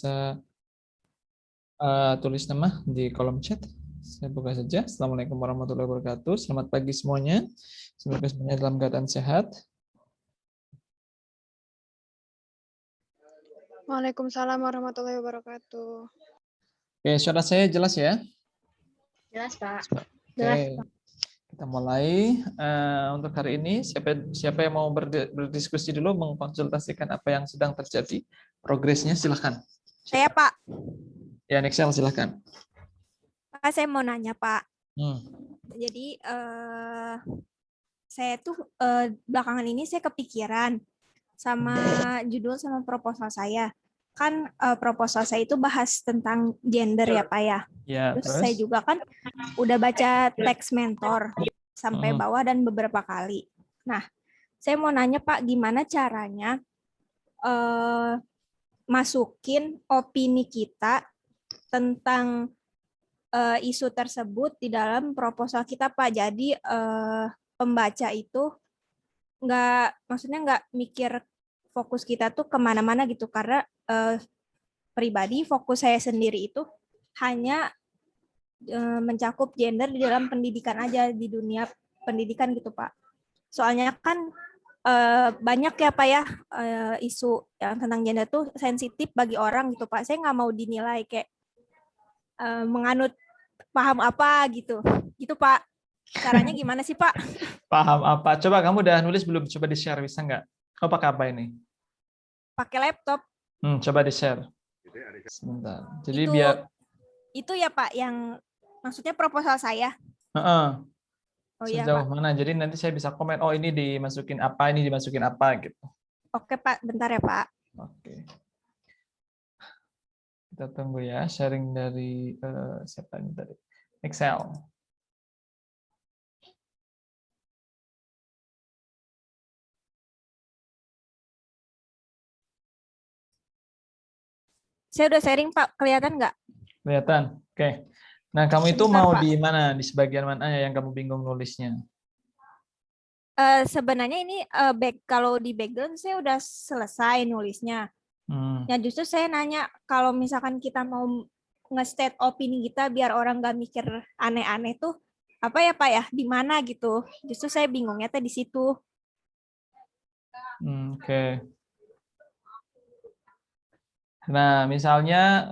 bisa tulis nama di kolom chat. Saya buka saja. Assalamualaikum warahmatullahi wabarakatuh. Selamat pagi semuanya. Semoga semuanya dalam keadaan sehat. Waalaikumsalam warahmatullahi wabarakatuh. Oke, suara saya jelas ya? Jelas, Pak. Oke, kita mulai. Untuk hari ini, siapa yang mau berdiskusi dulu, mengkonsultasikan apa yang sedang terjadi, progresnya silahkan. Saya, Pak. Ya, Nexel silahkan. Pak, saya mau nanya, Pak. Hmm. Jadi, saya tuh belakangan ini saya kepikiran sama judul sama proposal saya. Kan proposal saya itu bahas tentang gender ya, Pak ya. Ya, Terus saya juga kan udah baca teks mentor sampai bawah dan beberapa kali. Nah, saya mau nanya, Pak, gimana caranya masukin opini kita tentang isu tersebut di dalam proposal kita, Pak. Jadi pembaca itu maksudnya nggak mikir fokus kita tuh kemana-mana gitu, karena pribadi fokus saya sendiri itu hanya mencakup gender di dalam pendidikan aja, di dunia pendidikan gitu, Pak. Soalnya kan banyak ya, Pak ya, isu yang tentang gender tuh sensitif bagi orang gitu, Pak. Saya nggak mau dinilai kayak menganut paham apa gitu. Gitu, Pak. Caranya gimana sih, Pak? Paham apa? Coba kamu udah nulis belum? Coba di-share, bisa nggak? Kau pakai apa ini? Pakai laptop. Coba di-share. Sebentar. Jadi itu ya, Pak, yang maksudnya proposal saya. Oh iya, sejauh Pak. mana? Jadi nanti saya bisa komen, oh ini dimasukin apa, ini dimasukin apa gitu. Oke, Pak. Bentar ya, Pak. Oke. Kita tunggu ya, sharing dari siapa ini tadi? Excel. Saya udah sharing, Pak. Kelihatan nggak? Kelihatan. Oke. Nah, kamu itu Sebentar, mau Pak. di mana? Di sebagian mana yang kamu bingung nulisnya? Sebenarnya ini kalau di background saya udah selesai nulisnya. Ya justru saya nanya, kalau misalkan kita mau nge-state opini kita biar orang nggak mikir aneh-aneh tuh, apa ya, Pak ya? Di mana gitu? Justru saya bingungnya tuh di situ. Oke. Nah, misalnya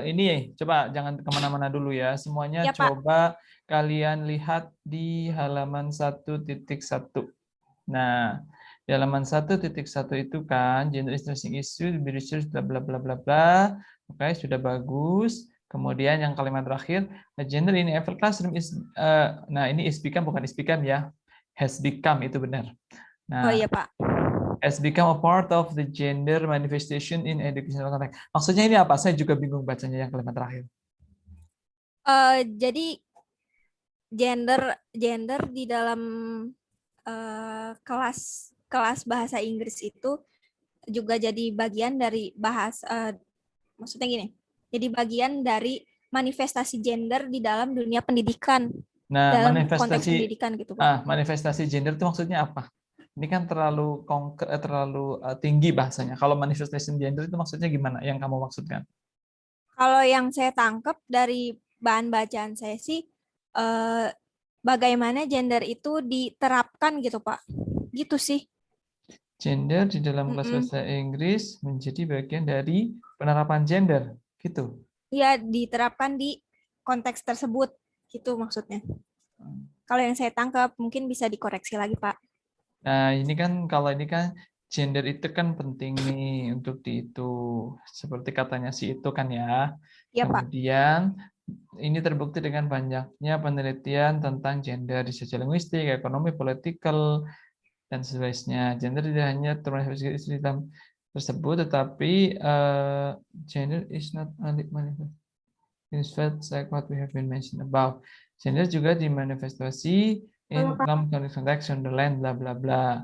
ini coba jangan kemana-mana dulu ya. Semuanya Ya, Pak. coba kalian lihat di halaman 1.1. Nah, di halaman 1.1 itu kan gender is interesting issue, research bla bla bla bla bla. Oke, sudah bagus. Kemudian yang kalimat terakhir, gender in every classroom is nah ini is become bukan is become ya. Has become itu benar. Nah, Oh iya, Pak. Has become a part of the gender manifestation in educational context. Maksudnya ini apa? Saya juga bingung bacanya yang kalimat terakhir. Jadi gender di dalam kelas bahasa Inggris itu juga jadi bagian dari maksudnya gini. Jadi bagian dari manifestasi gender di dalam dunia pendidikan. Nah, dalam konteks pendidikan gitu, Pak. Manifestasi gender itu maksudnya apa? Ini kan terlalu tinggi bahasanya. Kalau manifestasi gender itu maksudnya gimana? Yang kamu maksudkan? Kalau yang saya tangkap dari bahan bacaan saya sih, bagaimana gender itu diterapkan gitu, Pak. Gitu sih. Gender di dalam kelas bahasa Inggris menjadi bagian dari penerapan gender, gitu. Iya, diterapkan di konteks tersebut, gitu maksudnya. Kalau yang saya tangkap, mungkin bisa dikoreksi lagi, Pak. Nah, ini kan kalau ini kan gender itu kan penting nih untuk itu seperti katanya si itu kan ya. Iya, Kemudian ini terbukti dengan banyaknya penelitian tentang gender di sosial linguistik, ekonomi, political dan seterusnya. Gender tidak hanya termanifestasi dalam tersebut, tetapi gender is not only manifest in fact like what we have been mentioned above. Gender juga dimanifestasi in context on the land bla bla bla.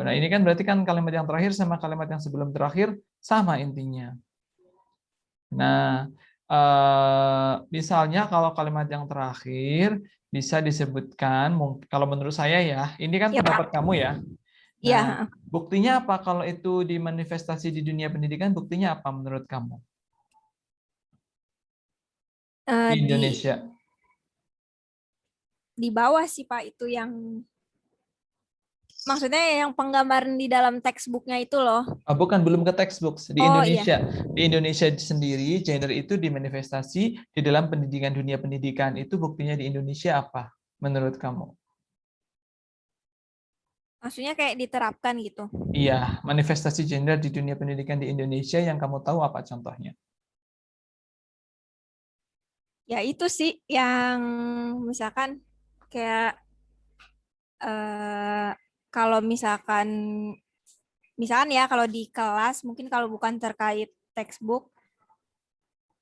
Nah ini kan berarti kan kalimat yang terakhir sama kalimat yang sebelum terakhir sama intinya. Nah misalnya kalau kalimat yang terakhir bisa disebutkan, kalau menurut saya ya, ini kan pendapat kamu ya, Iya, Nah, buktinya apa kalau itu dimanifestasi di dunia pendidikan? Buktinya apa menurut kamu di di Indonesia? bawah sih Pak itu yang maksudnya yang penggambaran di dalam textbooknya itu loh. Bukan, belum ke textbook. Oh iya, Di Indonesia sendiri, gender itu dimanifestasi di dalam pendidikan, dunia pendidikan. Itu buktinya di Indonesia apa menurut kamu? maksudnya kayak diterapkan gitu. Iya, manifestasi gender di dunia pendidikan di Indonesia yang kamu tahu apa contohnya? Ya itu sih yang misalkan kayak eh, kalau misalkan ya kalau di kelas mungkin kalau bukan terkait textbook,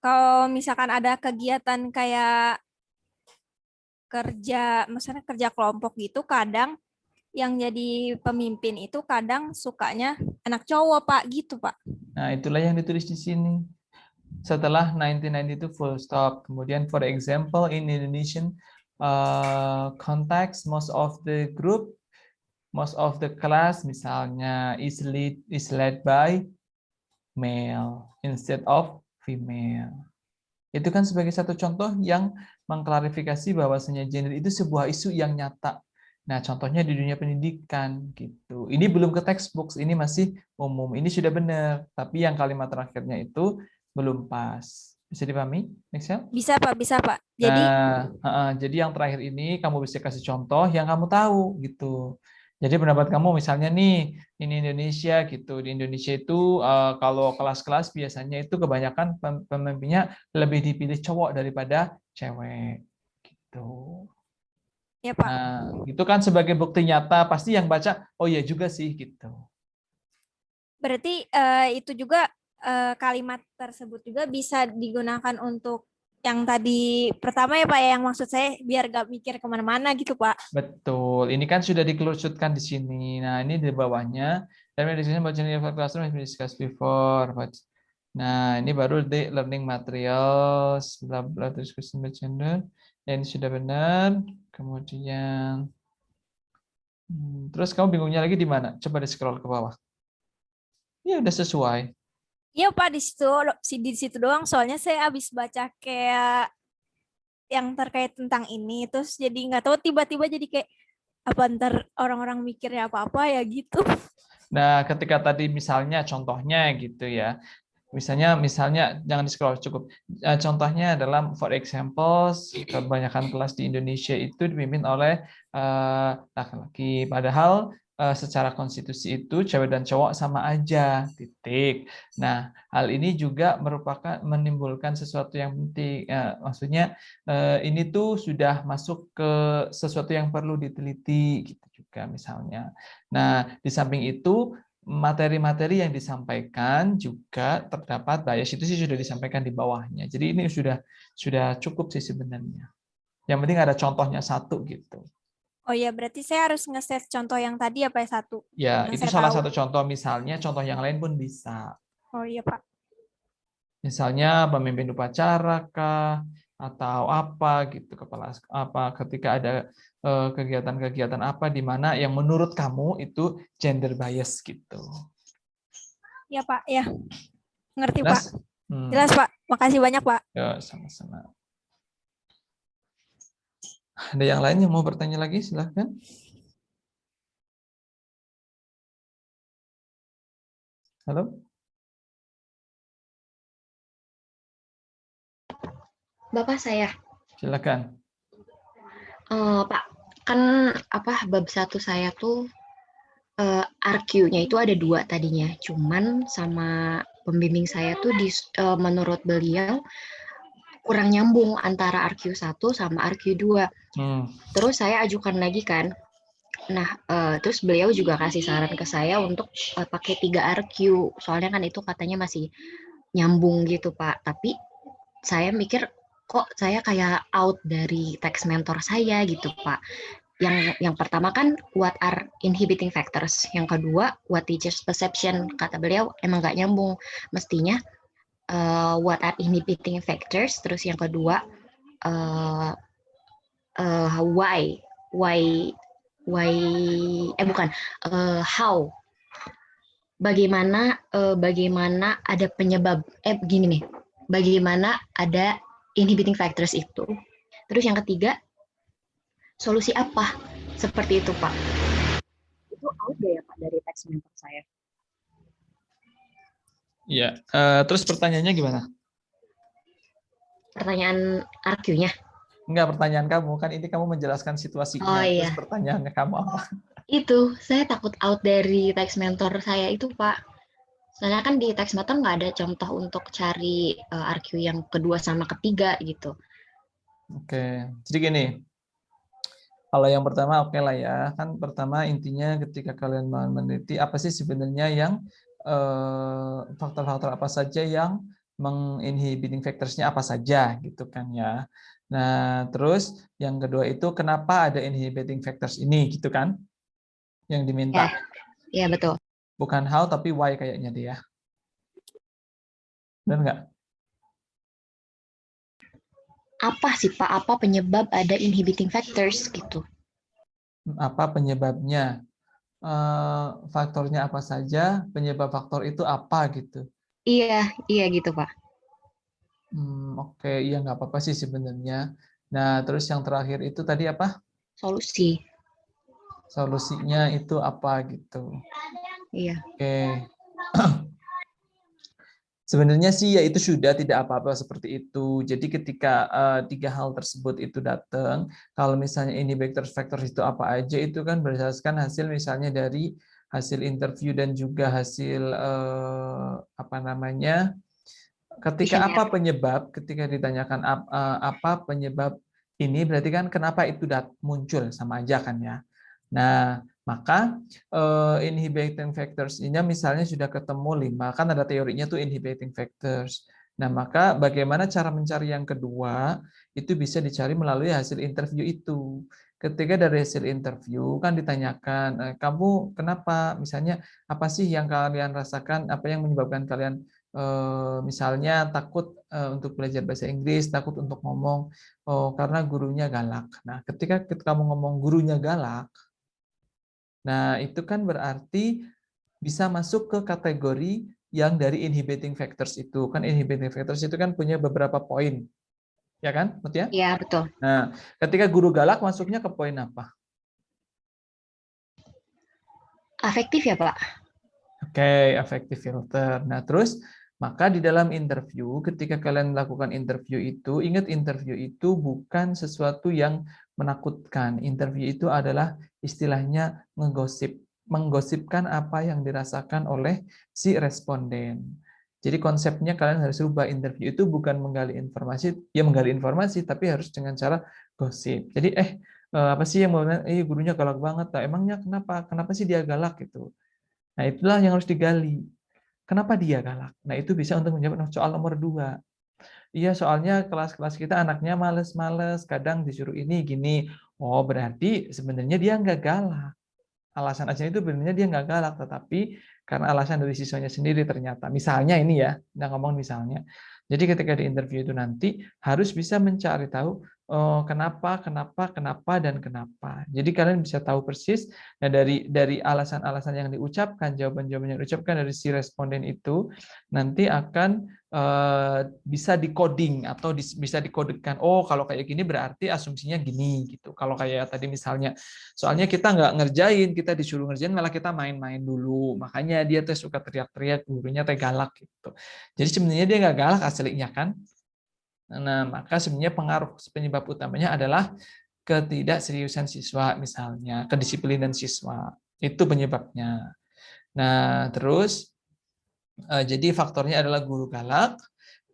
kalau misalkan ada kegiatan kayak misalnya kerja kelompok gitu, kadang yang jadi pemimpin itu kadang sukanya anak cowok Pak gitu Pak. Nah, itulah yang ditulis di sini. Setelah 1992 full stop. Kemudian, for example, in Indonesian context, most of the class, misalnya, is led by male instead of female. Itu kan sebagai satu contoh yang mengklarifikasi bahwasanya gender itu sebuah isu yang nyata. Nah, contohnya di dunia pendidikan gitu. Ini belum ke textbook, ini masih umum. Ini sudah benar, tapi yang kalimat terakhirnya itu belum pas. Bisa dipahami, Nexel? Bisa Pak, bisa Pak. Jadi Jadi yang terakhir ini kamu bisa kasih contoh yang kamu tahu gitu. Jadi pendapat kamu misalnya nih, ini Indonesia gitu. Di Indonesia itu kalau kelas-kelas biasanya itu kebanyakan pemimpinnya lebih dipilih cowok daripada cewek gitu. ya Pak, Nah, itu kan sebagai bukti nyata pasti yang baca, oh iya juga sih gitu. berarti itu juga kalimat tersebut juga bisa digunakan untuk yang tadi pertama ya Pak, yang maksud saya biar gak mikir kemana-mana gitu Pak. Betul, ini kan sudah dikerucutkan di sini. Nah, ini di bawahnya. Dan di sini baca classroom has been discussed before. Nah, ini baru the learning materials, bla bla discussion about gender. Ini sudah benar. Kemudian, terus kamu bingungnya lagi di mana? Coba di scroll ke bawah. Ya udah sesuai. Iya Pak, di situ doang soalnya saya habis baca kayak yang terkait tentang ini terus jadi nggak tahu tiba-tiba jadi kayak apa ntar orang-orang mikirnya apa-apa ya gitu. Nah, ketika tadi misalnya contohnya gitu ya. Misalnya jangan di-scroll cukup. Contohnya adalah for example, kebanyakan kelas di Indonesia itu dipimpin oleh laki-laki. Padahal secara konstitusi itu cewek dan cowok sama aja, titik. Nah, hal ini juga menimbulkan sesuatu yang penting. Maksudnya ini tuh sudah masuk ke sesuatu yang perlu diteliti gitu juga misalnya. Nah, di samping itu materi-materi yang disampaikan juga terdapat bias, itu sih sudah disampaikan di bawahnya. Jadi ini sudah cukup sih sebenarnya. Yang penting ada contohnya satu gitu. Oh ya berarti saya harus nge-set contoh yang tadi apa ya satu Ya, yang itu saya salah tahu. satu contoh, misalnya contoh yang lain pun bisa. Oh iya Pak. Misalnya pemimpin upacara kah atau apa gitu, kepala apa ketika ada kegiatan-kegiatan apa di mana yang menurut kamu itu gender bias gitu. Iya Pak, ya. Ngerti Pak. Jelas? Jelas Pak. Makasih banyak Pak. Ya, sama-sama. Ada yang lain yang mau bertanya lagi? Silahkan. Halo? Bapak saya. Silakan. Pak, kan bab 1 saya tuh RQ-nya itu ada 2 tadinya. Cuman sama pembimbing saya tuh menurut beliau kurang nyambung antara RQ1 sama RQ2. Terus saya ajukan lagi kan. Nah, terus beliau juga kasih saran ke saya untuk pakai 3 RQ. Soalnya kan itu katanya masih nyambung gitu, Pak. Tapi saya mikir kok saya kayak out dari teks mentor saya gitu, Pak. Yang pertama kan what are inhibiting factors, yang kedua what teachers perception, kata beliau emang nggak nyambung, mestinya what are inhibiting factors, terus yang kedua why how, bagaimana ada penyebab, gini nih, bagaimana ada inhibiting factors itu. Terus yang ketiga, solusi apa, seperti itu Pak. Itu out deh ya Pak dari teks mentor saya. Iya. Terus pertanyaannya gimana? Pertanyaan RQ-nya. Enggak, pertanyaan kamu kan ini kamu menjelaskan situasinya. Oh iya. Terus pertanyaannya kamu apa? Itu saya takut out dari teks mentor saya itu Pak. Soalnya kan di teks mentor nggak ada contoh untuk cari RQ yang kedua sama ketiga gitu. Oke, jadi gini. Kalau yang pertama oke lah ya. Kan pertama intinya ketika kalian meneliti apa sih sebenarnya yang faktor-faktor apa saja yang menginhibiting factors-nya apa saja gitu kan ya. Nah, terus yang kedua itu kenapa ada inhibiting factors ini gitu kan? Yang diminta. Ya, betul. Bukan how tapi why kayaknya dia. Benar nggak? Apa sih Pak? Apa penyebab ada inhibiting factors gitu? Apa penyebabnya? Faktornya apa saja? Penyebab faktor itu apa gitu? Iya gitu Pak. Oke, iya nggak apa-apa sih sebenarnya. Nah, terus yang terakhir itu tadi apa? Solusi. Solusinya itu apa gitu? Iya. Oke. Sebenarnya sih ya itu sudah tidak apa-apa seperti itu. Jadi ketika tiga hal tersebut itu datang, kalau misalnya ini factor itu apa aja itu kan berdasarkan hasil misalnya dari hasil interview dan juga hasil apa namanya? Ketika apa penyebab? Ketika ditanyakan apa penyebab ini berarti kan kenapa itu muncul sama aja kan ya. Nah, maka inhibiting factors ini misalnya sudah ketemu 5, kan ada teorinya tuh inhibiting factors. Nah, maka bagaimana cara mencari yang kedua? Itu bisa dicari melalui hasil interview itu. Ketika dari hasil interview kan ditanyakan, kamu kenapa? Misalnya apa sih yang kalian rasakan? Apa yang menyebabkan kalian misalnya takut untuk belajar bahasa Inggris, takut untuk ngomong karena gurunya galak. Nah, ketika kamu ngomong gurunya galak, nah, itu kan berarti bisa masuk ke kategori yang dari inhibiting factors itu. Kan inhibiting factors itu kan punya beberapa poin. Ya kan, Mutia? Iya, betul. Nah, ketika guru galak masuknya ke poin apa? Afektif ya, Pak? Oke, affective filter. Nah, terus maka di dalam interview, ketika kalian melakukan interview itu, ingat interview itu bukan sesuatu yang menakutkan. Interview itu adalah istilahnya menggosipkan apa yang dirasakan oleh si responden. Jadi konsepnya kalian harus rubah, interview itu bukan menggali informasi, ya menggali informasi, tapi harus dengan cara gosip. Jadi apa sih yang gurunya galak banget? Nah, emangnya kenapa? Kenapa sih dia galak gitu? Nah, itulah yang harus digali. Kenapa dia galak? Nah, itu bisa untuk menjawab soal nomor 2. Iya, soalnya kelas-kelas kita anaknya males-males, kadang disuruh ini, gini. Oh, berarti sebenarnya dia nggak galak. Alasan aja itu sebenarnya dia nggak galak, tetapi karena alasan dari siswanya sendiri ternyata. Misalnya ini ya, kita ngomong misalnya. Jadi ketika di interview itu nanti harus bisa mencari tahu kenapa, dan kenapa. Jadi kalian bisa tahu persis. Nah, dari alasan-alasan yang diucapkan, jawaban-jawaban yang diucapkan dari si responden itu nanti akan bisa decoding atau bisa dikodekan. Oh, kalau kayak gini berarti asumsinya gini gitu. Kalau kayak tadi misalnya, soalnya kita nggak ngerjain, kita disuruh ngerjain malah kita main-main dulu. Makanya dia tuh suka teriak-teriak, gurunya teh galak gitu. Jadi sebenarnya dia nggak galak aslinya kan. Nah, maka sebenarnya pengaruh penyebab utamanya adalah ketidakseriusan siswa misalnya, kedisiplinan siswa. Itu penyebabnya. Nah, terus jadi faktornya adalah guru galak,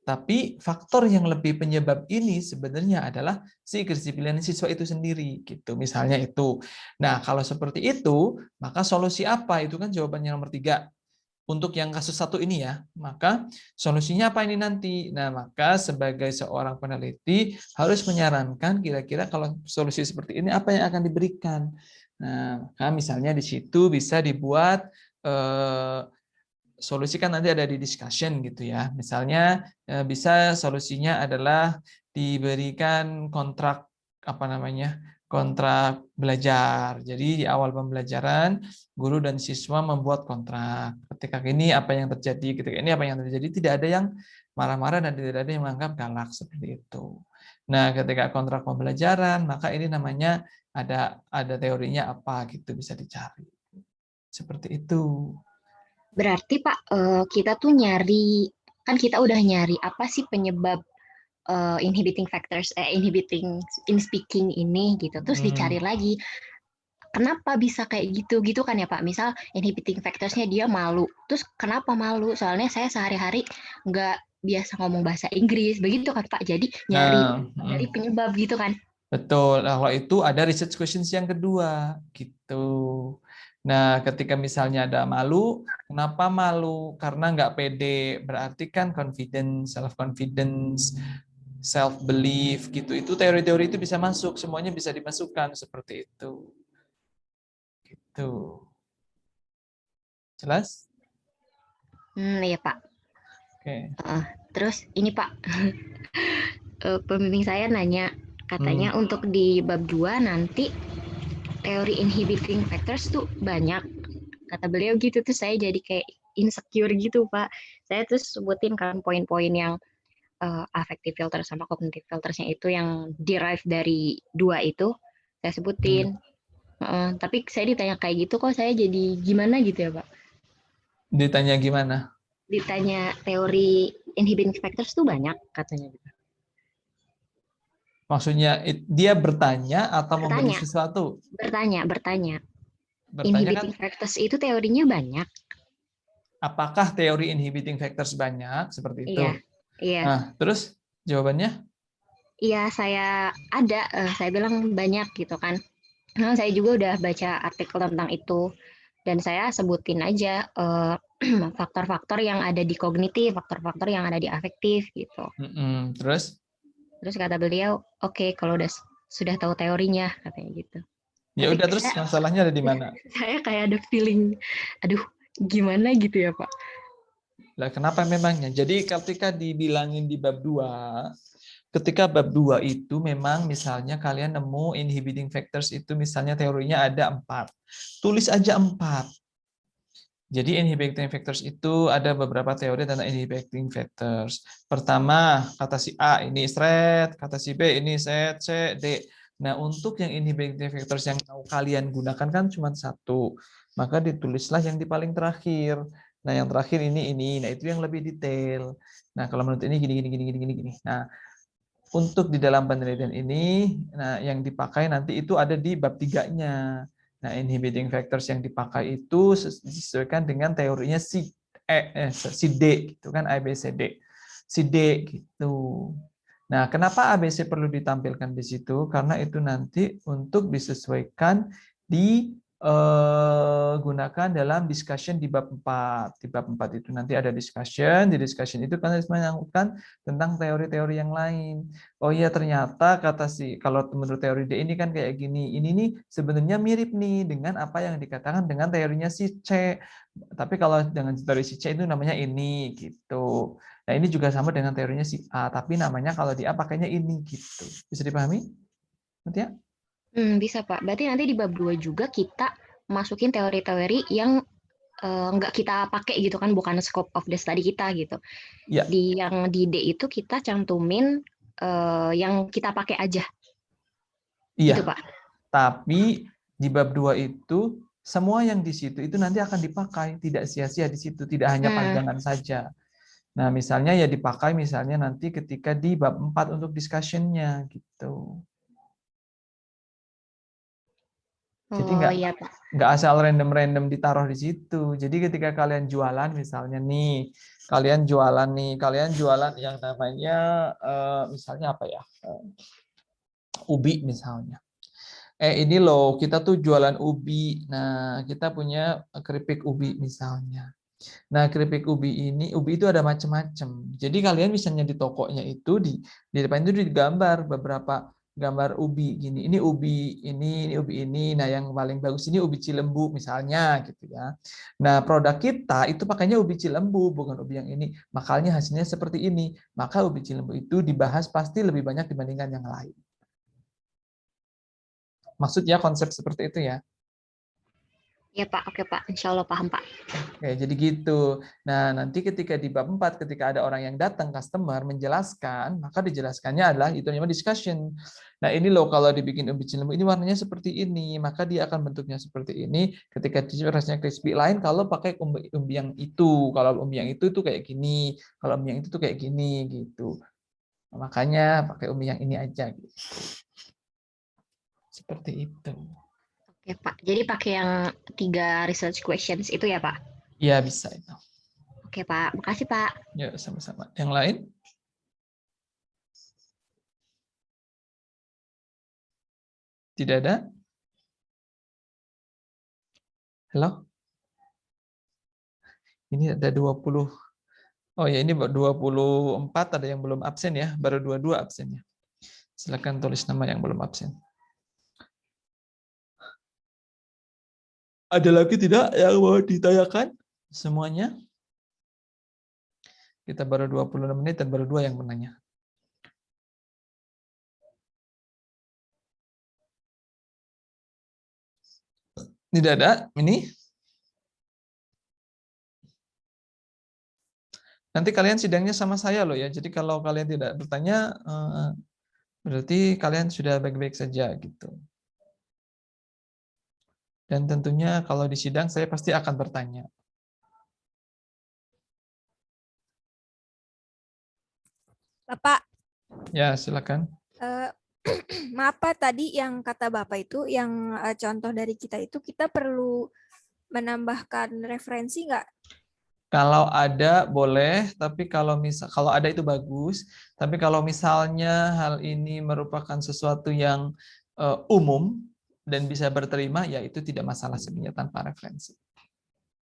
tapi faktor yang lebih penyebab ini sebenarnya adalah si kedisiplinan siswa itu sendiri gitu. Misalnya itu. Nah, kalau seperti itu, maka solusi apa? Itu kan jawabannya nomor 3. Untuk yang kasus satu ini ya, maka solusinya apa ini nanti? Nah, maka sebagai seorang peneliti harus menyarankan kira-kira kalau solusi seperti ini apa yang akan diberikan. Nah, maka misalnya di situ bisa dibuat solusi kan nanti ada di discussion gitu ya. Misalnya bisa solusinya adalah diberikan kontrak apa namanya? kontrak belajar. Jadi di awal pembelajaran, guru dan siswa membuat kontrak. Ketika ini apa yang terjadi, ketika ini apa yang terjadi, tidak ada yang marah-marah dan tidak ada yang menganggap galak seperti itu. Nah, ketika kontrak pembelajaran, maka ini namanya ada teorinya apa gitu, bisa dicari. Seperti itu. Berarti Pak, kita tuh nyari, kan kita udah nyari apa sih penyebab inhibiting factors, inhibiting in speaking ini gitu. Terus dicari lagi, kenapa bisa kayak gitu kan ya Pak? Misal inhibiting factorsnya dia malu. Terus kenapa malu? Soalnya saya sehari-hari nggak biasa ngomong bahasa Inggris, begitu kan Pak? Jadi nyari penyebab gitu kan? Betul. Nah, kalau itu ada research questions yang kedua, gitu. Nah, ketika misalnya ada malu, kenapa malu? Karena nggak pede. Berarti kan confidence, self-confidence, self-belief, gitu. Itu teori-teori itu bisa masuk, semuanya bisa dimasukkan seperti itu. Gitu. Jelas? Iya Pak. Oke. Terus ini Pak, pembimbing saya nanya, katanya untuk di bab 2 nanti teori inhibiting factors tuh banyak. Kata beliau gitu, tuh saya jadi kayak insecure gitu Pak. Saya terus sebutin kan poin-poin yang affective filter sama cognitive filtersnya itu yang derive dari 2 itu, saya sebutin. Tapi saya ditanya kayak gitu kok saya jadi gimana gitu ya Pak? Ditanya gimana? Ditanya teori inhibiting factors tuh banyak katanya gitu. Maksudnya dia bertanya atau memberi sesuatu? Bertanya Kan, inhibiting factors itu teorinya banyak. apakah teori inhibiting factors banyak? Seperti itu. Iya. Nah, terus jawabannya? Iya, saya bilang banyak gitu kan. Nah, saya juga udah baca artikel tentang itu. Dan saya sebutin aja faktor-faktor yang ada di kognitif, faktor-faktor yang ada di afektif gitu. Terus kata beliau, oke, kalau sudah tahu teorinya katanya gitu. Ya udah, terus masalahnya ada di mana? Saya kayak ada feeling, aduh, gimana gitu ya Pak? Lah kenapa memangnya? Jadi ketika dibilangin di bab 2, ketika bab 2 itu memang misalnya kalian nemu inhibiting factors itu misalnya teorinya ada 4. Tulis aja 4. Jadi inhibiting factors itu ada beberapa teori tentang inhibiting factors. Pertama, kata si A ini threat, kata si B ini set, C, D. Nah, untuk yang inhibiting factors yang kalian gunakan kan cuma satu. Maka ditulislah yang di paling terakhir. Nah, yang terakhir ini. Nah, itu yang lebih detail. Nah, kalau menurut ini gini. Nah, untuk di dalam penelitian ini, nah yang dipakai nanti itu ada di bab 3-nya. Nah, inhibiting factors yang dipakai itu disesuaikan dengan teorinya si D gitu kan, ABCD. Si D gitu. Nah, kenapa ABC perlu ditampilkan di situ? Karena itu nanti untuk disesuaikan gunakan dalam discussion di bab 4. Di bab 4 itu nanti ada discussion, di discussion itu kan harus menyangkutkan tentang teori-teori yang lain. Oh iya, ternyata kalau menurut teori D ini kan kayak gini. Ini nih sebenarnya mirip nih dengan apa yang dikatakan dengan teorinya si C. Tapi kalau dengan teori si C itu namanya ini gitu. Nah, ini juga sama dengan teorinya si A, tapi namanya kalau di A pakainya ini gitu. Bisa dipahami? Nanti ya? Bisa Pak. Berarti nanti di bab 2 juga kita masukin teori-teori yang nggak kita pakai gitu kan, bukan scope of the study kita gitu. Ya. Yang di D itu kita cantumin yang kita pakai aja. Iya. Gitu, Pak. Tapi di bab 2 itu semua yang di situ itu nanti akan dipakai, tidak sia-sia di situ, tidak hanya panjangan saja. Nah, misalnya ya dipakai misalnya nanti ketika di bab 4 untuk discussion-nya gitu. Jadi nggak asal random-random ditaruh di situ. Jadi ketika kalian jualan misalnya nih, kalian jualan yang namanya misalnya apa ya, ubi misalnya. Ini loh kita tuh jualan ubi. Nah, kita punya keripik ubi misalnya. Nah, keripik ubi itu ada macam-macam. Jadi kalian misalnya di tokonya itu di depan itu digambar beberapa gambar ubi gini. Ini ubi ini ubi ini. Nah, yang paling bagus ini ubi Cilembu misalnya gitu ya. Nah, produk kita itu pakainya ubi Cilembu bukan ubi yang ini. Makanya hasilnya seperti ini. Maka ubi Cilembu itu dibahas pasti lebih banyak dibandingkan yang lain. Maksudnya konsep seperti itu ya. Iya Pak, oke Pak, insya Allah paham Pak. Oke, jadi gitu. Nah, nanti ketika di bab 4, ketika ada orang yang datang, customer, menjelaskan, maka dijelaskannya adalah itu namanya discussion. Nah, ini loh kalau dibikin umbi cilembu, ini warnanya seperti ini, maka dia akan bentuknya seperti ini. Ketika rasanya crispy lain, kalau pakai umbi yang itu. Kalau umbi yang itu kayak gini. Kalau umbi yang itu tuh kayak gini, gitu. Makanya pakai umbi yang ini aja. Gitu. Seperti itu. Oke Pak, jadi pakai yang 3 research questions itu ya Pak? Iya, bisa itu. Oke Pak, makasih Pak. Ya, sama-sama. Yang lain? Tidak ada? Halo? Ini ada 20. Oh ya, ini 24 ada yang belum absen ya, baru 22 absennya. Silakan tulis nama yang belum absen. Ada lagi tidak yang mau ditanyakan? Semuanya? Kita baru 26 menit dan baru 2 yang menanya. Tidak ada? Ini? Nanti kalian sidangnya sama saya loh ya. Jadi kalau kalian tidak bertanya, berarti kalian sudah baik-baik saja gitu. Dan tentunya kalau di sidang saya pasti akan bertanya. Bapak, Ya, silakan. maaf Pak, tadi yang kata Bapak itu, yang contoh dari kita itu, kita perlu menambahkan referensi nggak? Kalau ada boleh, tapi kalau ada itu bagus. Tapi kalau misalnya hal ini merupakan sesuatu yang umum dan bisa berterima, ya itu tidak masalah sebenarnya tanpa referensi.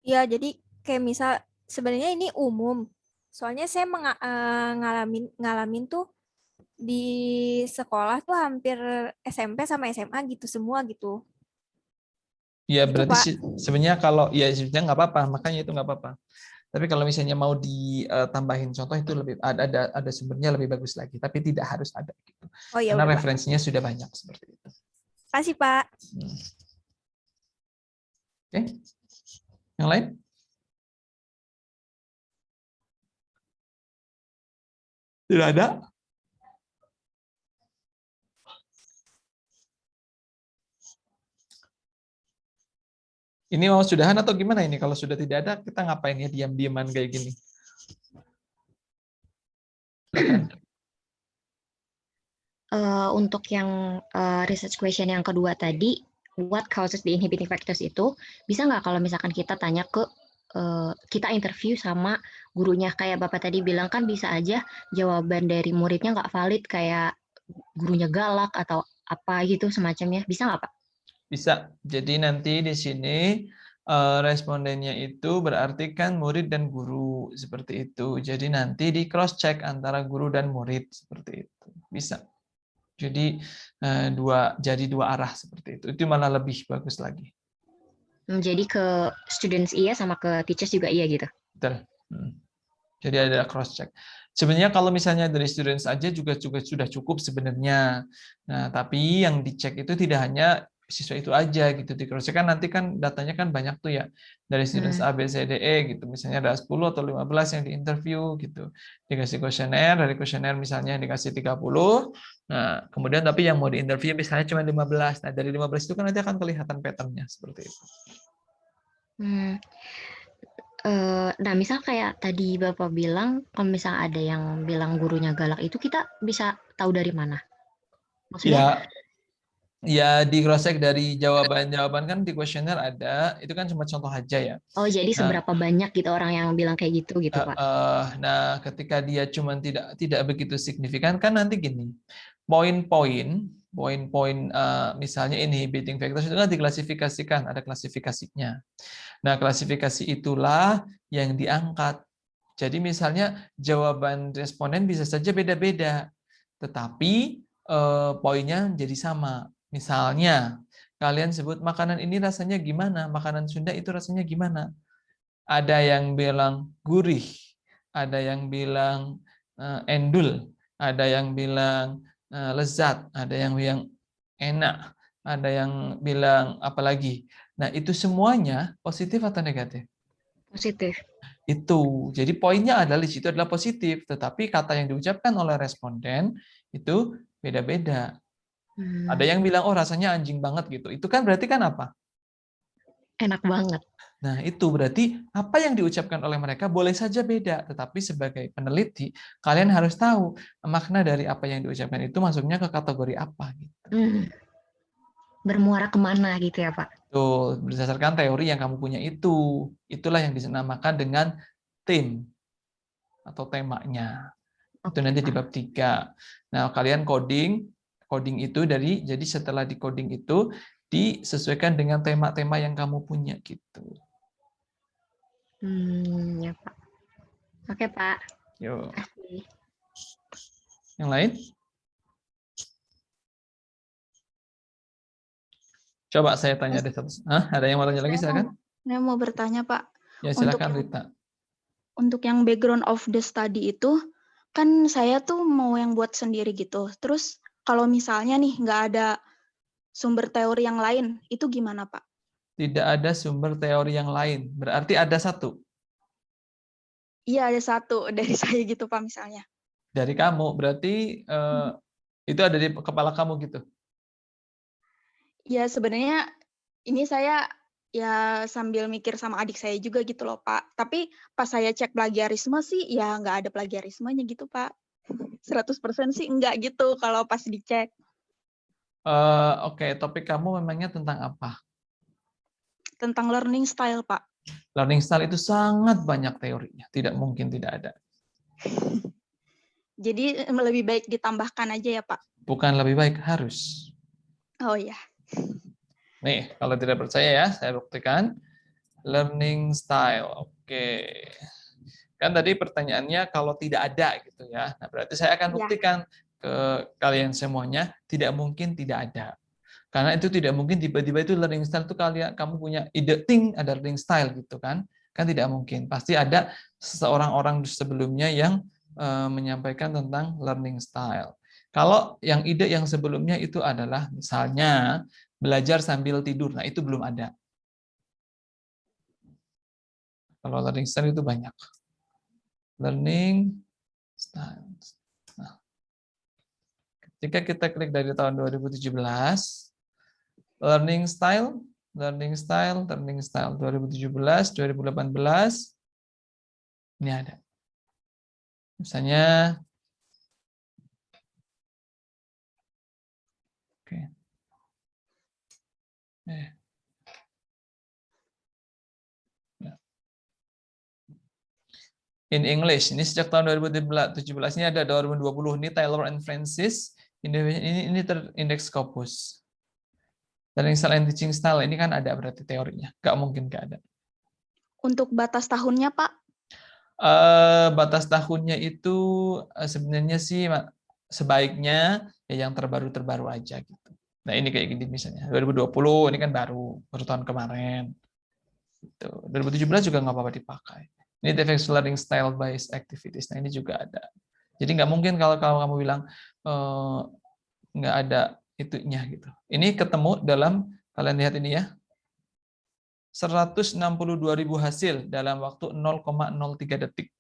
Ya, jadi kayak misal sebenarnya ini umum. Soalnya saya ngalamin tuh di sekolah tuh hampir SMP sama SMA gitu semua gitu. Ya Gitu, berarti Pak. sebenarnya kalau ya sebenarnya nggak apa-apa, makanya itu nggak apa-apa. Tapi kalau misalnya mau ditambahin contoh itu lebih ada sumbernya lebih bagus lagi, tapi tidak harus ada gitu. Oh ya Karena udah, Pak. referensinya sudah banyak seperti itu. Kasih, Pak. Oke. Yang lain? Tidak ada? Ini mau sudahan atau gimana ini? Kalau sudah tidak ada, kita ngapain ya diam-diaman kayak gini? Untuk yang research question yang kedua tadi, what causes the inhibiting factors itu, bisa nggak kalau misalkan kita tanya ke kita interview sama gurunya, kayak Bapak tadi bilang kan bisa aja jawaban dari muridnya nggak valid, kayak gurunya galak atau apa gitu semacamnya, bisa nggak Pak? Bisa. Jadi nanti di sini respondennya itu berarti kan murid dan guru seperti itu. Jadi nanti di cross check antara guru dan murid seperti itu. Bisa. Jadi dua arah seperti itu. Itu malah lebih bagus lagi. Jadi ke students iya sama ke teachers juga iya gitu. Betul. Jadi ada cross check. Sebenarnya kalau misalnya dari students aja juga sudah cukup sebenarnya. Nah, tapi yang dicek itu tidak hanya siswa itu aja gitu. Di cross check kan nanti kan datanya kan banyak tuh ya. Dari students A, B, C, D, E gitu. Misalnya ada 10 atau 15 yang diinterview gitu. Dikasih kuesioner, dari kuesioner misalnya dikasih 30. Nah, kemudian tapi yang mau diinterview misalnya cuma 15. Nah, dari 15 itu kan nanti akan kelihatan pattern-nya seperti itu. Nah, misal kayak tadi Bapak bilang, kalau misal ada yang bilang gurunya galak itu, kita bisa tahu dari mana? Maksudnya? Ya di cross check dari jawaban-jawaban kan di kuesioner ada, itu kan cuma contoh aja ya. Oh, jadi seberapa banyak gitu orang yang bilang kayak gitu Pak? Nah, ketika dia cuma tidak begitu signifikan kan nanti gini, poin-poin misalnya inhibiting factors itu kan diklasifikasikan, ada klasifikasinya. Nah, klasifikasi itulah yang diangkat. Jadi misalnya jawaban responden bisa saja beda-beda, tetapi poinnya jadi sama. Misalnya, kalian sebut makanan ini rasanya gimana? Makanan Sunda itu rasanya gimana? Ada yang bilang gurih, ada yang bilang endul, ada yang bilang lezat, ada yang bilang enak, ada yang bilang apa lagi. Nah, itu semuanya positif atau negatif? Positif. Itu. Jadi poinnya adalah di situ adalah positif, tetapi kata yang diucapkan oleh responden itu beda-beda. Ada yang bilang, oh rasanya anjing banget gitu. Itu kan berarti kan apa? Enak banget. Nah, itu berarti apa yang diucapkan oleh mereka boleh saja beda, tetapi sebagai peneliti, kalian harus tahu makna dari apa yang diucapkan itu masuknya ke kategori apa. Gitu. Bermuara kemana gitu ya, Pak? Tuh, berdasarkan teori yang kamu punya itu. Itulah yang dinamakan dengan theme atau temanya. Itu nanti di bab 3. Nah, kalian coding itu jadi setelah di coding itu disesuaikan dengan tema-tema yang kamu punya gitu. Ya, Pak. Oke, Pak. Yuk. Kasih. Yang lain? Coba saya tanya deh satu. Ada yang mau tanya lagi, silakan. Saya mau bertanya, Pak. Ya, silakan Rita. Untuk yang background of the study itu, kan saya tuh mau yang buat sendiri gitu. Terus kalau misalnya nih nggak ada sumber teori yang lain, itu gimana, Pak? Tidak ada sumber teori yang lain. Berarti ada satu. Iya, ada satu dari saya gitu, Pak, misalnya. Dari kamu. Berarti itu ada di kepala kamu gitu. Ya, sebenarnya ini saya ya sambil mikir sama adik saya juga gitu loh, Pak. Tapi pas saya cek plagiarisme sih, ya nggak ada plagiarismenya gitu, Pak. 100% sih enggak gitu kalau pas dicek. Oke, topik kamu memangnya tentang apa? Tentang learning style, Pak. Learning style itu sangat banyak teorinya. Tidak mungkin tidak ada. Jadi lebih baik ditambahkan aja ya, Pak? Bukan lebih baik, harus. Oh iya. Nih, kalau tidak percaya ya, saya buktikan. Learning style. Oke. Kan tadi pertanyaannya kalau tidak ada gitu ya. Nah, berarti saya akan buktikan ke kalian semuanya, tidak mungkin tidak ada. Karena itu tidak mungkin tiba-tiba itu learning style itu kamu punya ide ada learning style gitu kan. Kan tidak mungkin. Pasti ada seseorang orang sebelumnya yang menyampaikan tentang learning style. Kalau yang ide yang sebelumnya itu adalah misalnya belajar sambil tidur. Nah, itu belum ada. Kalau learning style itu banyak. Learning style. Nah, ketika kita klik dari tahun 2017, learning style 2017, 2018, ini ada. Misalnya, oke. In English, ini sejak tahun 2017 ini ada 2020 ini Taylor and Francis, ini terindeks Scopus. Learning style and teaching style ini kan ada berarti teorinya, nggak mungkin nggak ada. Untuk batas tahunnya, Pak? Batas tahunnya itu sebenarnya sih sebaiknya ya yang terbaru aja gitu. Nah ini kayak gini misalnya 2020 ini kan baru tahun kemarin. Gitu. 2017 juga nggak apa-apa dipakai. Ini effects learning style based activities. Nah ini juga ada. Jadi nggak mungkin kalau kamu bilang nggak ada itunya gitu. Ini ketemu dalam kalian lihat ini ya. 162.000 hasil dalam waktu 0,03 detik.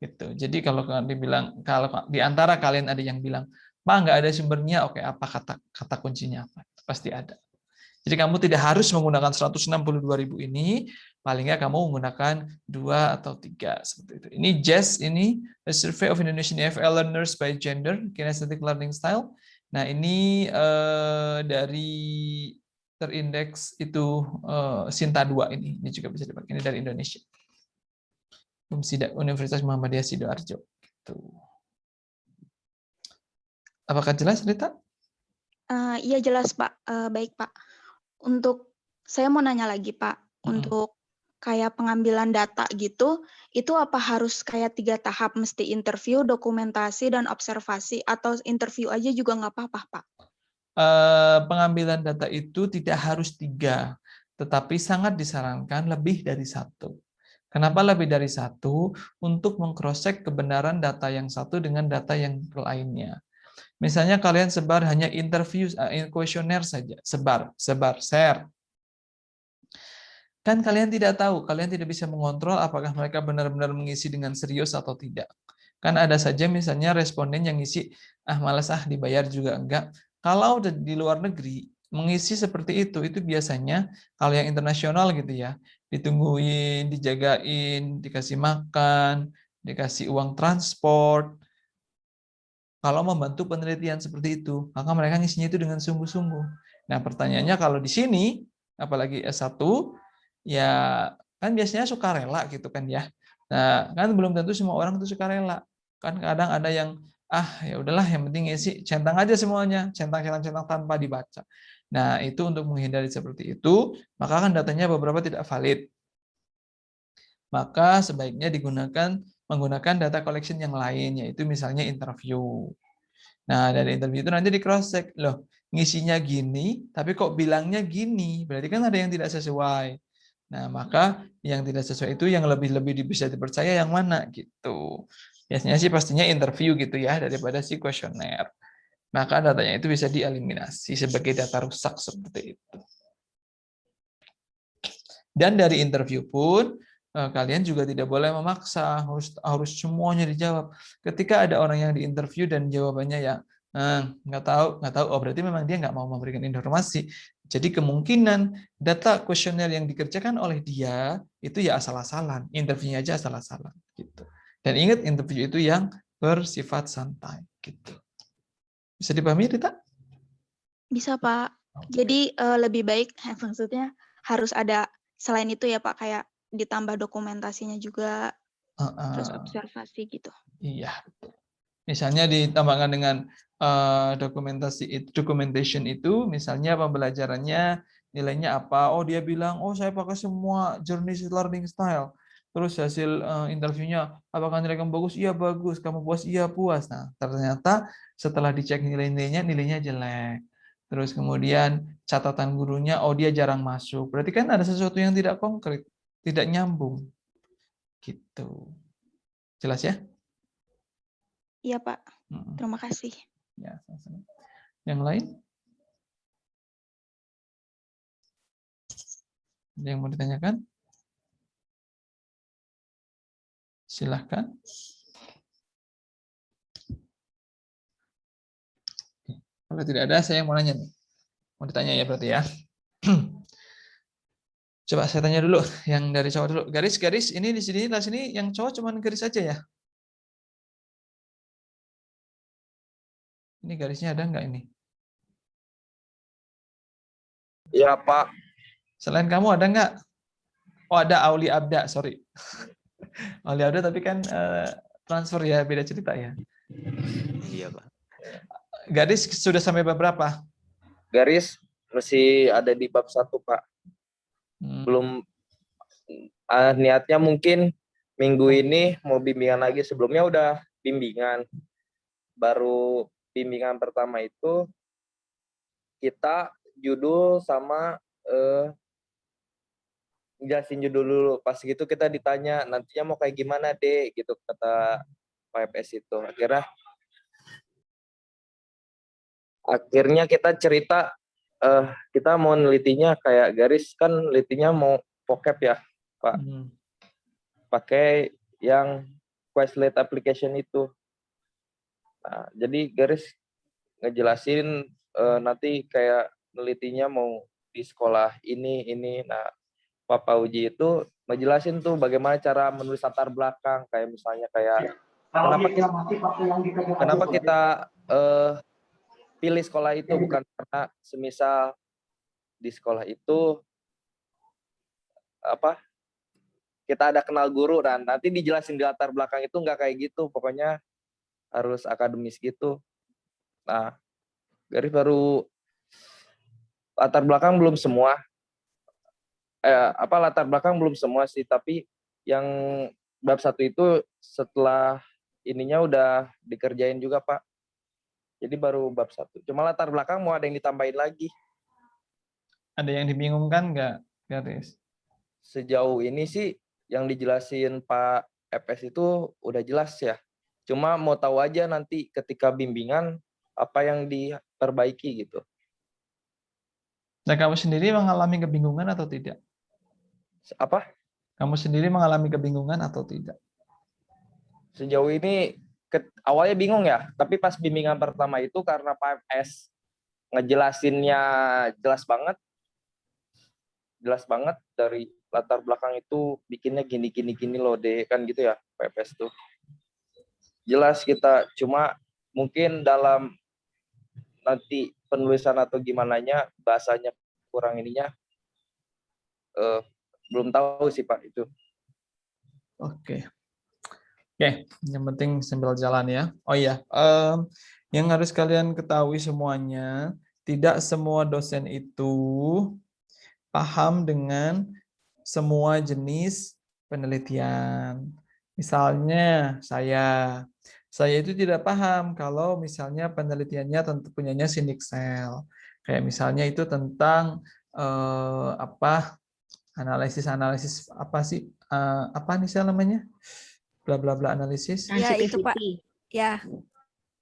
Gitu. Jadi kalau di antara kalian ada yang bilang, "Pak, nggak ada sumbernya." Oke, apa kata kuncinya apa? Pasti ada. Jadi kamu tidak harus menggunakan 162.000 ini, paling nggak kamu menggunakan 2 atau 3 seperti itu. Ini JES ini A Survey of Indonesian EFL Learners by Gender Kinesthetic Learning Style. Nah, ini dari terindeks itu Sinta 2 ini juga bisa dipakai. Ini dari Indonesia. Universitas Muhammadiyah Sidoarjo. Gitu. Apakah jelas, Rita? Iya jelas, Pak. Baik, Pak. Untuk saya mau nanya lagi, Pak. Untuk kayak pengambilan data gitu, itu apa harus kayak 3 tahap, mesti interview, dokumentasi, dan observasi, atau interview aja juga nggak apa-apa, Pak? Pengambilan data itu tidak harus 3, tetapi sangat disarankan lebih dari 1. Kenapa lebih dari 1? Untuk meng-cross-check kebenaran data yang satu dengan data yang lainnya. Misalnya kalian sebar hanya interview, kuesioner saja, share. Kan kalian tidak tahu, kalian tidak bisa mengontrol apakah mereka benar-benar mengisi dengan serius atau tidak. Kan ada saja misalnya responden yang ngisi, malas dibayar juga enggak. Kalau di luar negeri, mengisi seperti itu biasanya kalau yang internasional gitu ya, ditungguin, dijagain, dikasih makan, dikasih uang transport. Kalau membantu penelitian seperti itu, maka mereka ngisinya itu dengan sungguh-sungguh. Nah, pertanyaannya kalau di sini, apalagi S1, ya kan biasanya sukarela gitu kan ya. Nah, kan belum tentu semua orang itu sukarela. Kan kadang ada yang, ya udahlah yang penting ngisi, centang aja semuanya, centang tanpa dibaca. Nah, itu untuk menghindari seperti itu, maka kan datanya beberapa tidak valid. Maka sebaiknya menggunakan data collection yang lain, yaitu misalnya interview. Nah, dari interview itu nanti di cross check, loh, ngisinya gini, tapi kok bilangnya gini, berarti kan ada yang tidak sesuai. Nah, maka yang tidak sesuai itu yang lebih bisa dipercaya yang mana gitu. Biasanya sih pastinya interview gitu ya, daripada si kuesioner. Maka datanya itu bisa dieliminasi sebagai data rusak seperti itu. Dan dari interview pun kalian juga tidak boleh memaksa, harus semuanya dijawab. Ketika ada orang yang diinterview dan jawabannya ya nggak tahu, oh berarti memang dia nggak mau memberikan informasi. Jadi kemungkinan data kuesioner yang dikerjakan oleh dia itu ya asal-asalan, interviewnya aja asal-asalan gitu. Dan ingat interview itu yang bersifat santai gitu. Bisa dipahami, Rita? Bisa, Pak. Jadi lebih baik maksudnya harus ada selain itu ya Pak, kayak ditambah dokumentasinya juga, terus observasi gitu. Iya, betul. Misalnya ditambahkan dengan documentation itu, misalnya pembelajarannya nilainya apa? Oh, dia bilang, oh saya pakai semua journey learning style. Terus hasil interviewnya, apakah nilai kamu bagus? Iya bagus. Kamu puas? Iya puas. Nah, ternyata setelah dicek nilainya jelek. Terus kemudian catatan gurunya, oh dia jarang masuk. Berarti kan ada sesuatu yang tidak konkret, tidak nyambung. Gitu. Jelas ya? Iya Pak, terima kasih. Ya, sama-sama. Yang lain? Ada yang mau ditanyakan? Silahkan. Kalau tidak ada, saya mau nanya nih. Mau ditanya ya berarti ya. Coba saya tanya dulu, yang dari cowok dulu. Garis-garis ini di sini yang cowok cuman garis aja ya? Ini garisnya ada nggak ini? Ya Pak. Selain kamu ada nggak? Oh ada Auli Abda, sorry. Auli Abda tapi kan transfer ya, beda cerita ya. Iya Pak. Garis sudah sampai bab berapa? Garis masih ada di bab 1 Pak. Belum niatnya mungkin minggu ini mau bimbingan lagi. Sebelumnya udah bimbingan. Baru bimbingan pertama itu kita judul sama jelasin judul dulu. Pas gitu kita ditanya nantinya mau kayak gimana deh gitu kata Pak FS itu. Akhirnya kita cerita kita mau nelitinya kayak garis kan nelitinya mau vocab ya Pak. Pakai yang Quizlet application itu. Nah, jadi garis ngejelasin nanti kayak nelitinya mau di sekolah ini. Nah, Pak Uji itu ngejelasin tuh bagaimana cara menulis latar belakang kayak misalnya kayak kenapa kita pilih sekolah itu bukan karena semisal di sekolah itu kita ada kenal guru dan nanti dijelasin di latar belakang itu nggak kayak gitu, pokoknya harus akademis gitu. Nah, garis baru latar belakang belum semua latar belakang belum semua sih, tapi yang bab 1 itu setelah ininya udah dikerjain juga Pak. Jadi baru bab 1. Cuma latar belakang mau ada yang ditambahin lagi. Ada yang dibingungkan nggak, Garis? Sejauh ini sih yang dijelasin Pak FS itu udah jelas ya. Cuma mau tahu aja nanti ketika bimbingan apa yang diperbaiki gitu. Dan kamu sendiri mengalami kebingungan atau tidak? Apa? Kamu sendiri mengalami kebingungan atau tidak? Sejauh ini awalnya bingung ya, tapi pas bimbingan pertama itu karena Pak FS ngejelasinnya jelas banget dari latar belakang itu bikinnya gini loh deh, kan gitu ya Pak FS tuh. Jelas kita, cuma mungkin dalam nanti penulisan atau gimananya bahasanya kurang ininya, belum tahu sih Pak itu. Oke, yang penting sambil jalan ya. Oh iya, yang harus kalian ketahui semuanya, tidak semua dosen itu paham dengan semua jenis penelitian. Misalnya saya itu tidak paham kalau misalnya penelitiannya tentu punyanya Sinixel. Kayak misalnya itu tentang analisis apa sih, apa nih namanya, bla bla bla analisis. Ya itu Pak. Ya.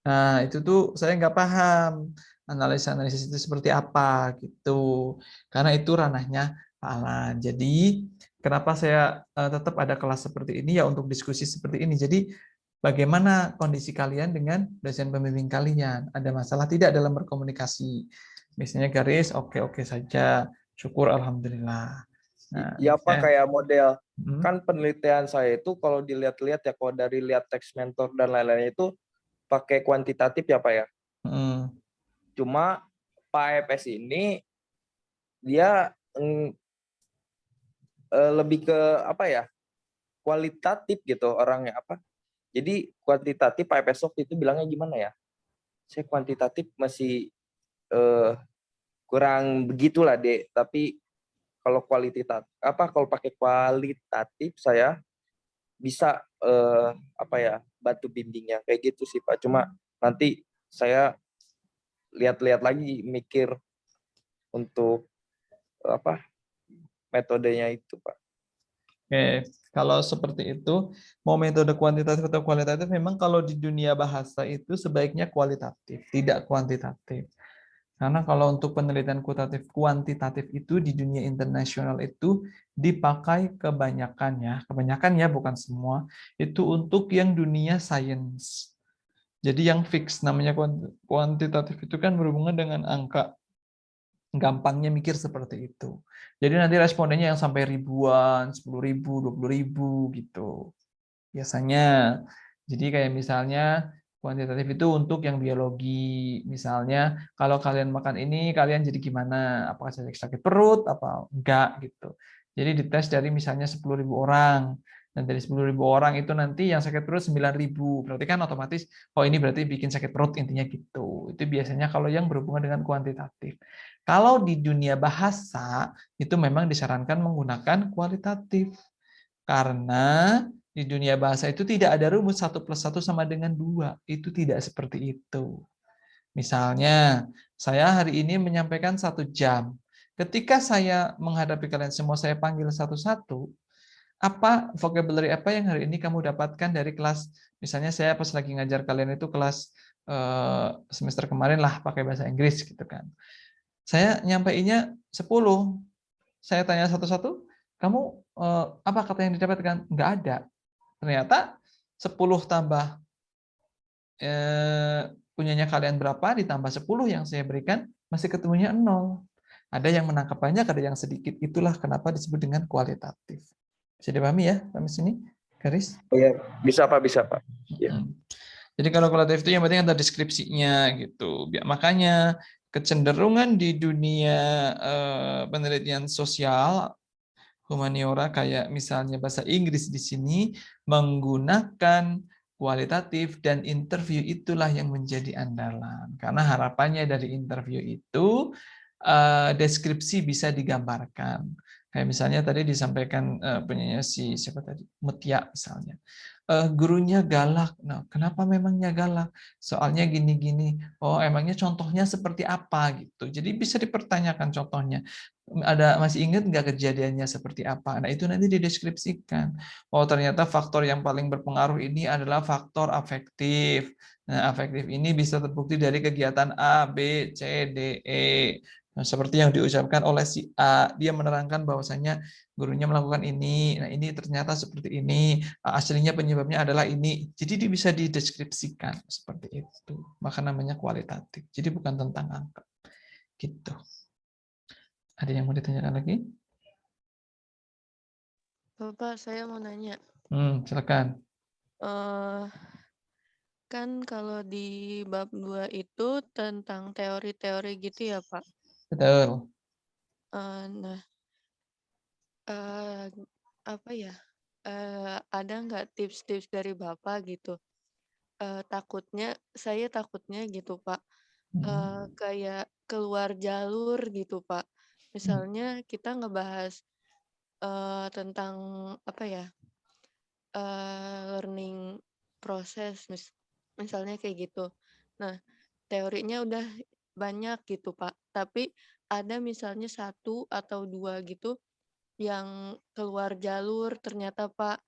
Nah itu tuh saya nggak paham analisis itu seperti apa gitu, karena itu ranahnya Pak Alan. Jadi kenapa saya tetap ada kelas seperti ini ya, untuk diskusi seperti ini. Jadi bagaimana kondisi kalian dengan dosen pembimbing kalian? Ada masalah tidak dalam berkomunikasi? Biasanya garis oke saja, syukur alhamdulillah. Nah, Ya Pak, kayak model kan penelitian saya itu kalau dilihat-lihat ya, kalau dari lihat teks mentor dan lain-lain itu pakai kuantitatif ya Pak ya. Cuma Pak FS ini dia lebih ke apa ya, kualitatif gitu orangnya apa. Jadi kuantitatif Pak FS waktu itu bilangnya gimana ya? Saya kuantitatif masih kurang begitulah Dek, tapi kalau kalau pakai kualitatif saya bisa bantu bimbingnya kayak gitu sih Pak. Cuma nanti saya lihat-lihat lagi, mikir untuk metodenya itu Pak. Oke, kalau seperti itu, mau metode kuantitatif atau kualitatif, memang kalau di dunia bahasa itu sebaiknya kualitatif, tidak kuantitatif. Karena kalau untuk penelitian kuantitatif itu di dunia internasional itu dipakai kebanyakan ya, bukan semua, itu untuk yang dunia sains. Jadi yang fix namanya kuantitatif itu kan berhubungan dengan angka. Gampangnya mikir seperti itu. Jadi nanti respondennya yang sampai ribuan, 10.000, 20.000 gitu. Biasanya. Jadi kayak misalnya kuantitatif itu untuk yang biologi. Misalnya kalau kalian makan ini, kalian jadi gimana? Apakah sakit perut apa enggak gitu. Jadi dites dari misalnya 10.000 orang. Dan dari 10.000 orang itu nanti yang sakit perut 9.000. Berarti kan otomatis, oh ini berarti bikin sakit perut, intinya gitu. Itu biasanya kalau yang berhubungan dengan kuantitatif. Kalau di dunia bahasa, itu memang disarankan menggunakan kualitatif. Karena di dunia bahasa itu tidak ada rumus 1 + 1 sama dengan 2. Itu tidak seperti itu. Misalnya, saya hari ini menyampaikan 1 jam. Ketika saya menghadapi kalian semua, saya panggil satu-satu, apa vocabulary apa yang hari ini kamu dapatkan dari kelas, misalnya saya pas lagi ngajar kalian itu kelas semester kemarin lah pakai bahasa Inggris gitu kan. Saya nyampainya 10. Saya tanya satu-satu, kamu apa kata yang didapatkan? Nggak ada. Ternyata 10 tambah punyanya kalian berapa, ditambah 10 yang saya berikan, masih ketemunya 0. Ada yang menangkap banyak, ada yang sedikit. Itulah kenapa disebut dengan kualitatif. Bisa dipahami ya sampai sini, garis? Iya, bisa Pak, bisa Pak. Ya. Jadi kalau kualitatif itu yang penting ada deskripsinya gitu. Makanya kecenderungan di dunia penelitian sosial humaniora kayak misalnya bahasa Inggris di sini menggunakan kualitatif, dan interview itulah yang menjadi andalan. Karena harapannya dari interview itu deskripsi bisa digambarkan. Kayak misalnya tadi disampaikan punyanya si siapa tadi? Mutia misalnya. Gurunya galak. Nah, kenapa memangnya galak? Soalnya gini-gini. Oh, emangnya contohnya seperti apa gitu. Jadi bisa dipertanyakan contohnya. Masih ingat nggak kejadiannya seperti apa? Nah, itu nanti dideskripsikan. Oh, ternyata faktor yang paling berpengaruh ini adalah faktor afektif. Nah, afektif ini bisa terbukti dari kegiatan A, B, C, D, E. Nah, seperti yang diucapkan oleh si A, dia menerangkan bahwasanya gurunya melakukan ini. Nah, ini ternyata seperti ini. Aslinya penyebabnya adalah ini. Jadi bisa dideskripsikan seperti itu. Maka namanya kualitatif. Jadi bukan tentang angka. Gitu. Ada yang mau ditanyakan lagi? Bapak, saya mau nanya. Silakan. Kan kalau di bab 2 itu tentang teori-teori gitu ya, Pak. Betul. Nah, apa ya? Ada nggak tips-tips dari Bapak gitu? Saya takutnya gitu, Pak. Kayak keluar jalur gitu, Pak. Misalnya kita ngebahas tentang apa ya? Learning proses misalnya kayak gitu. Nah, teorinya udah banyak gitu, Pak. Tapi ada misalnya 1 atau 2 gitu yang keluar jalur ternyata, Pak.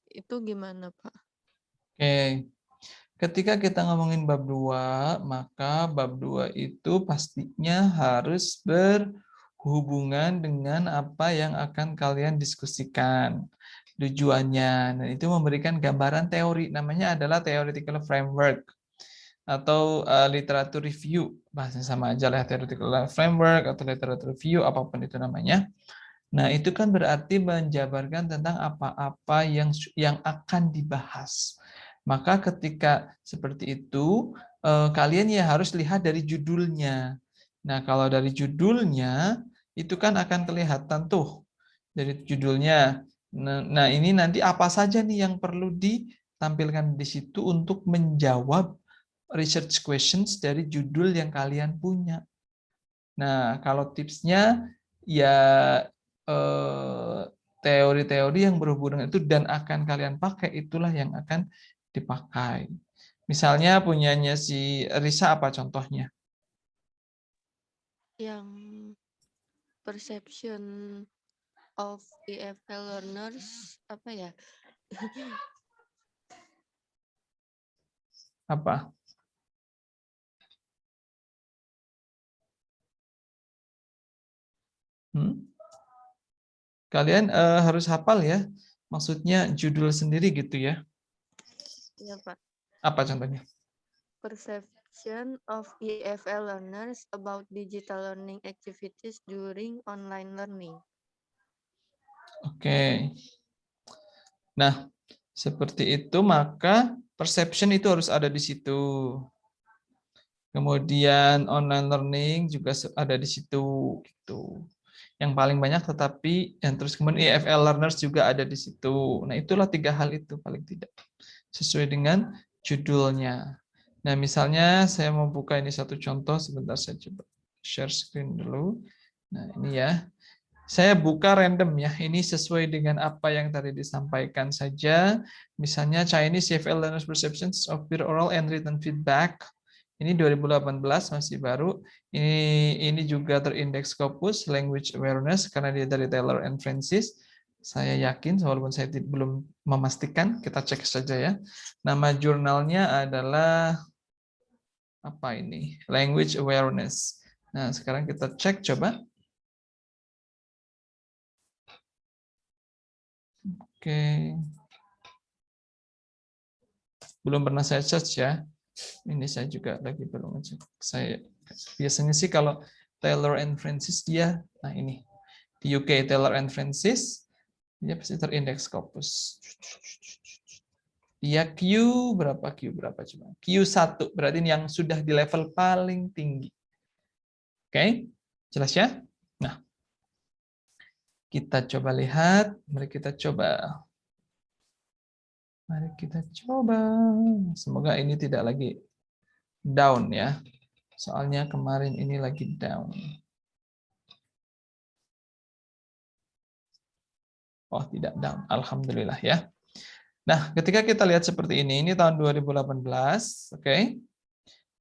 Itu gimana, Pak? Oke. Ketika kita ngomongin bab 2, maka bab 2 itu pastinya harus berhubungan dengan apa yang akan kalian diskusikan. Tujuannya, dan itu memberikan gambaran teori. Namanya adalah theoretical framework atau literatur review. Bahasanya sama aja lah, theoretical framework atau literatur review, apapun itu namanya. Nah, itu kan berarti menjabarkan tentang apa-apa yang akan dibahas. Maka ketika seperti itu, kalian ya harus lihat dari judulnya. Nah, kalau dari judulnya, itu kan akan kelihatan tuh dari judulnya. Nah, ini nanti apa saja nih yang perlu ditampilkan di situ untuk menjawab research questions dari judul yang kalian punya. Nah, kalau tipsnya ya teori-teori yang berhubungan itu dan akan kalian pakai, itulah yang akan dipakai. Misalnya punyanya si Risa apa contohnya? Yang perception of EFL learners apa ya? Apa? Kalian harus hafal ya. Maksudnya judul sendiri gitu ya. Iya, Pak. Apa contohnya? Perception of EFL learners about digital learning activities during online learning. Oke. Nah, seperti itu maka perception itu harus ada di situ. Kemudian online learning juga ada di situ gitu. Yang paling banyak tetapi dan terus kemudian EFL learners juga ada di situ. Nah, itulah 3 hal itu paling tidak. Sesuai dengan judulnya. Nah, misalnya saya mau buka ini satu contoh, sebentar saya coba share screen dulu. Nah, ini ya. Saya buka random ya, ini sesuai dengan apa yang tadi disampaikan saja. Misalnya Chinese EFL Learners Perceptions of Peer Oral and Written Feedback. Ini 2018 masih baru. Ini juga terindeks Scopus Language Awareness karena dia dari Taylor and Francis. Saya yakin, walaupun saya belum memastikan, kita cek saja ya. Nama jurnalnya adalah apa ini? Language Awareness. Nah, sekarang kita cek coba. Oke. Belum pernah saya search ya. Ini saya juga lagi belum ngecek. Saya biasanya sih kalau Taylor and Francis dia, nah ini di UK Taylor and Francis dia pasti terindeks Scopus. Dia Q berapa coba? Q1 berarti ini yang sudah di level paling tinggi. Oke, jelas ya? Nah, kita coba lihat, mari kita coba. Mari kita coba. Semoga ini tidak lagi down ya. Soalnya kemarin ini lagi down. Oh, tidak down. Alhamdulillah ya. Nah, ketika kita lihat seperti ini tahun 2018, oke.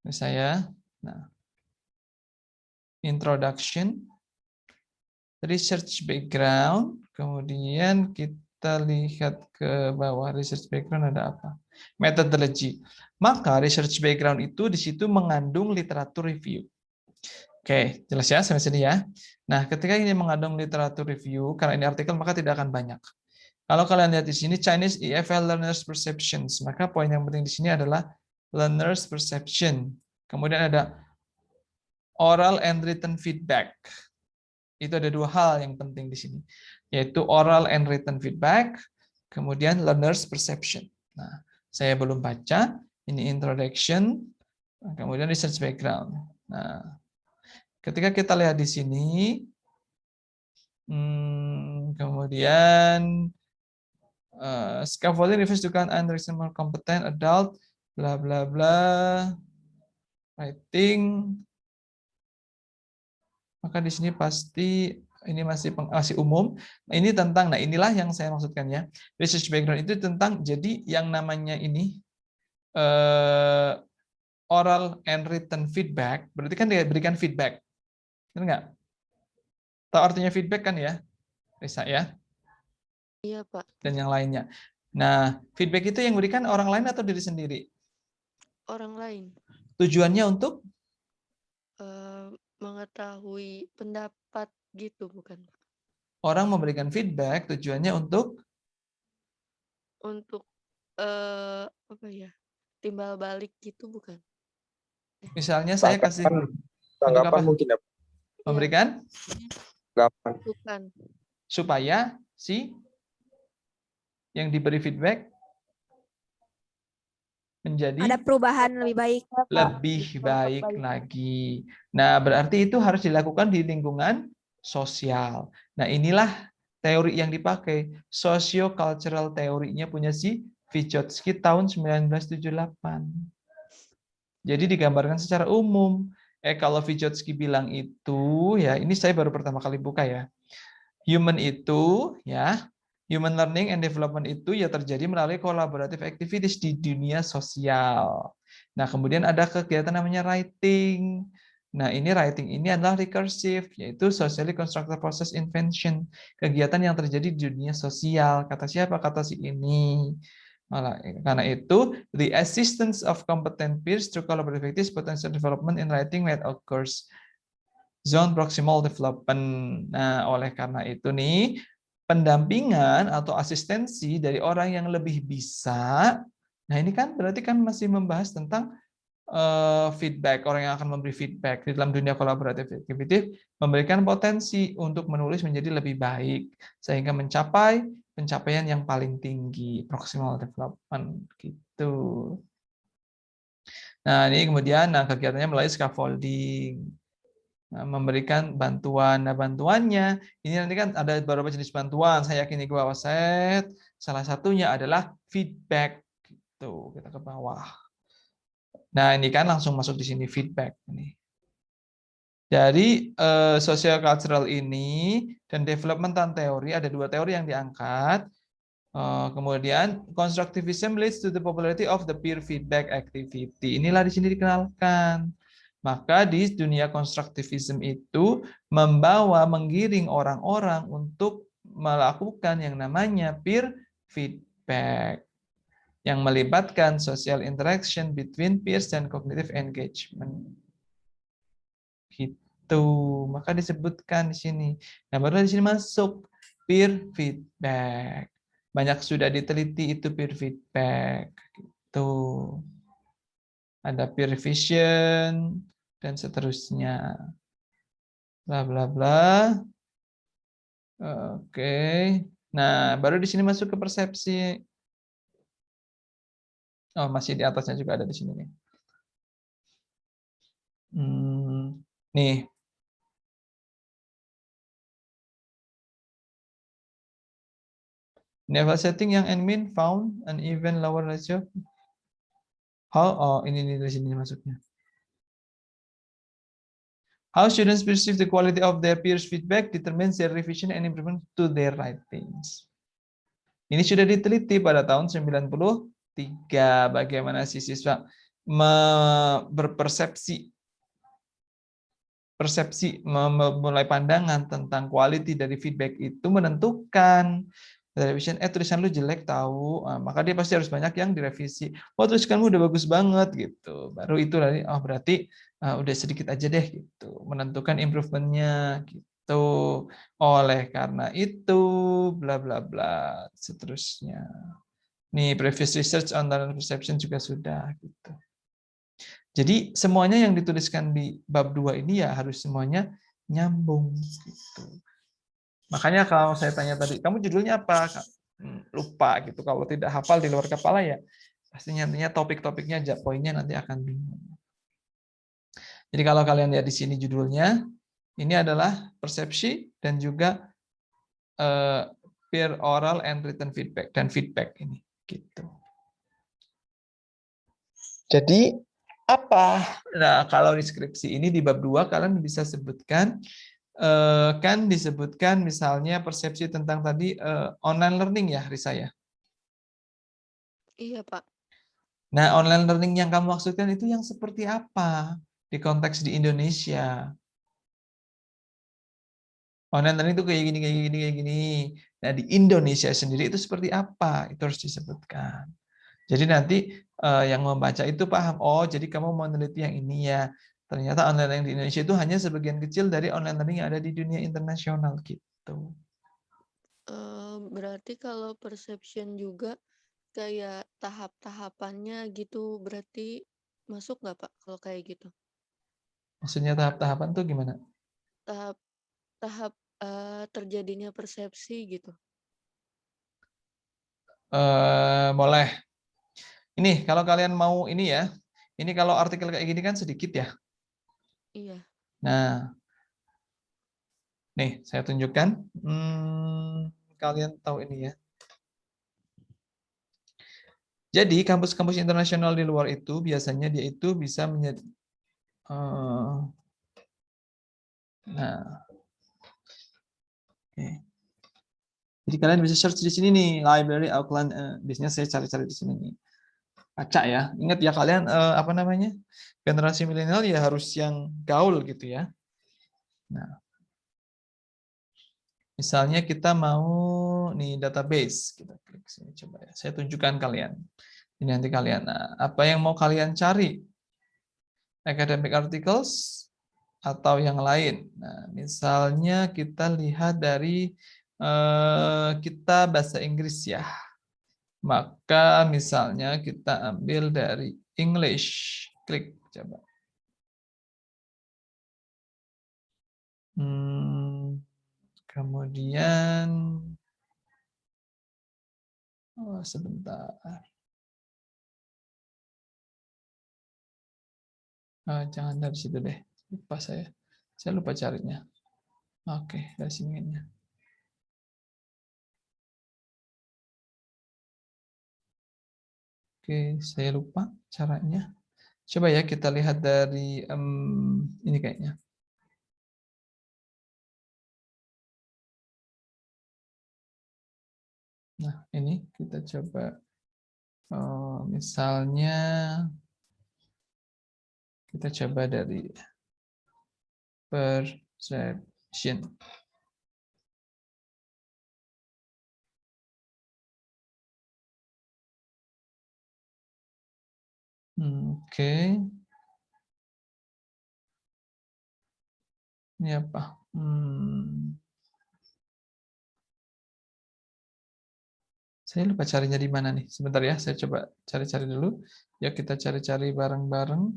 Ini saya, nah, introduction, research background, kemudian kita lihat ke bawah research background ada apa? Methodology. Maka research background itu di situ mengandung literatur review. Oke, jelas ya sampai sini ya. Nah, ketika ini mengandung literatur review, karena ini artikel maka tidak akan banyak. Kalau kalian lihat di sini Chinese EFL Learners Perceptions, maka poin yang penting di sini adalah learners perception. Kemudian ada oral and written feedback. Itu ada dua hal yang penting di sini, yaitu oral and written feedback, kemudian learners perception. Nah, saya belum baca, ini introduction, kemudian research background. Nah, ketika kita lihat di sini, kemudian scaffolding refers to kind and reasonable competent adult, bla bla bla, writing. Maka di sini pasti ini masih umum. Nah, ini tentang, nah inilah yang saya maksudkan ya. Research background itu tentang, jadi yang namanya ini oral and written feedback, berarti kan dia berikan feedback. Benar nggak? Tahu artinya feedback kan ya, Risa ya? Iya, Pak. Dan yang lainnya. Nah, feedback itu yang berikan orang lain atau diri sendiri? Orang lain. Tujuannya untuk? Mengetahui pendapat gitu, bukan, Pak? Orang memberikan feedback tujuannya untuk? Untuk apa ya? Timbal balik gitu, bukan? Misalnya saya kasih tanggapan mungkin ya. Memberikan? Tanggapan. Bukan. Supaya si yang diberi feedback menjadi Ada perubahan lebih baik. lebih baik lagi. Nah, berarti itu harus dilakukan di lingkungan sosial. Nah, inilah teori yang dipakai. Socio-cultural teorinya punya si Vygotsky tahun 1978. Jadi digambarkan secara umum. Kalau Vygotsky bilang itu, ya ini saya baru pertama kali buka ya. Human itu, ya, human learning and development itu ya terjadi melalui collaborative activities di dunia sosial. Nah, kemudian ada kegiatan namanya writing. Nah, ini writing ini adalah recursive, yaitu socially constructed process invention. Kegiatan yang terjadi di dunia sosial. Kata siapa? Kata si ini. Karena itu, the assistance of competent peers through collaborative activities potential development in writing that occurs. Zone proximal development. Nah, oleh karena itu nih, pendampingan atau asistensi dari orang yang lebih bisa. Nah, ini kan berarti kan masih membahas tentang feedback, orang yang akan memberi feedback di dalam dunia kolaboratif aktivitas, memberikan potensi untuk menulis menjadi lebih baik sehingga mencapai pencapaian yang paling tinggi, proximal development gitu. Nah, ini kemudian kegiatannya melalui scaffolding. Memberikan bantuan. Nah, bantuannya ini nanti kan ada beberapa jenis bantuan. Saya yakin di bawah set. Salah satunya adalah feedback. Gitu, kita ke bawah. Nah, ini kan langsung masuk di sini feedback ini. Dari social cultural ini dan development teori, ada dua teori yang diangkat. Kemudian constructivism leads to the popularity of the peer feedback activity. Inilah di sini dikenalkan. Maka di dunia konstruktivisme itu menggiring orang-orang untuk melakukan yang namanya peer feedback yang melibatkan social interaction between peers dan cognitive engagement. Gitu. Maka disebutkan di sini. Nah, baru di sini masuk peer feedback. Banyak sudah diteliti itu peer feedback. Gitu. Ada peer revision dan seterusnya. Bla bla bla. Oke. Nah, baru di sini masuk ke persepsi. Oh, masih di atasnya juga ada di sini nih. Nih. Level setting yang admin found an even lower ratio. Ini di sini masuknya. How students perceive the quality of their peers' feedback determines their revision and improvement to their writings. Ini sudah diteliti pada tahun 93, bagaimana si siswa berpersepsi memulai pandangan tentang quality dari feedback itu menentukan. Tulisan lu jelek tahu, maka dia pasti harus banyak yang direvisi. Oh, tulisanmu udah bagus banget gitu. Baru itu dari berarti udah sedikit aja deh gitu. Menentukan improvementnya gitu. Oleh karena itu bla bla bla seterusnya. Nih previous research on talent perception juga sudah gitu. Jadi semuanya yang dituliskan di bab 2 ini ya harus semuanya nyambung gitu. Makanya kalau saya tanya tadi, kamu judulnya apa? Lupa gitu. Kalau tidak hafal di luar kepala ya pasti nantinya topik-topiknya aja, poinnya nanti akan bingung. Jadi kalau kalian lihat di sini judulnya, ini adalah persepsi dan juga peer oral and written feedback dan feedback ini gitu. Jadi apa? Nah, kalau deskripsi ini di bab 2 kalian bisa sebutkan kan disebutkan misalnya persepsi tentang tadi online learning ya, Risa ya. Iya, Pak. Nah, online learning yang kamu maksudkan itu yang seperti apa di konteks di Indonesia? Online learning itu kayak gini, kayak gini, kayak gini. Nah, di Indonesia sendiri itu seperti apa? Itu harus disebutkan. Jadi nanti yang membaca itu paham, oh jadi kamu mau meneliti yang ini ya. Ternyata online learning di Indonesia itu hanya sebagian kecil dari online learning yang ada di dunia internasional gitu. Berarti kalau perception juga kayak tahap-tahapannya gitu, berarti masuk nggak, Pak, kalau kayak gitu? Maksudnya tahap-tahapan tuh gimana? Tahap terjadinya persepsi gitu. Boleh. Ini kalau kalian mau ini ya, ini kalau artikel kayak gini kan sedikit ya. Iya. Nah, nih saya tunjukkan. Kalian tahu ini ya. Jadi kampus-kampus internasional di luar itu biasanya dia itu bisa menjadi nah, oke. Jadi kalian bisa search di sini nih, Library Auckland. Biasanya saya cari-cari di sini nih. Acak ya. Ingat ya kalian apa namanya? Generasi milenial ya harus yang gaul gitu ya. Nah, misalnya kita mau nih database, kita klik sini coba ya. Saya tunjukkan kalian. Ini nanti kalian. Nah, apa yang mau kalian cari? Academic articles atau yang lain. Nah, misalnya kita lihat dari kita bahasa Inggris ya. Maka misalnya kita ambil dari English. Klik coba. Kemudian sebentar. Jangan dari situ deh. Lupa saya. Saya lupa carinya. Oke, dari sininya. Oke, saya lupa caranya. Coba ya kita lihat dari ini kayaknya. Nah, ini kita coba misalnya kita coba dari perception. Oke. Ini apa? Saya lupa carinya di mana nih. Sebentar ya, saya coba cari-cari dulu. Ya kita cari-cari bareng-bareng.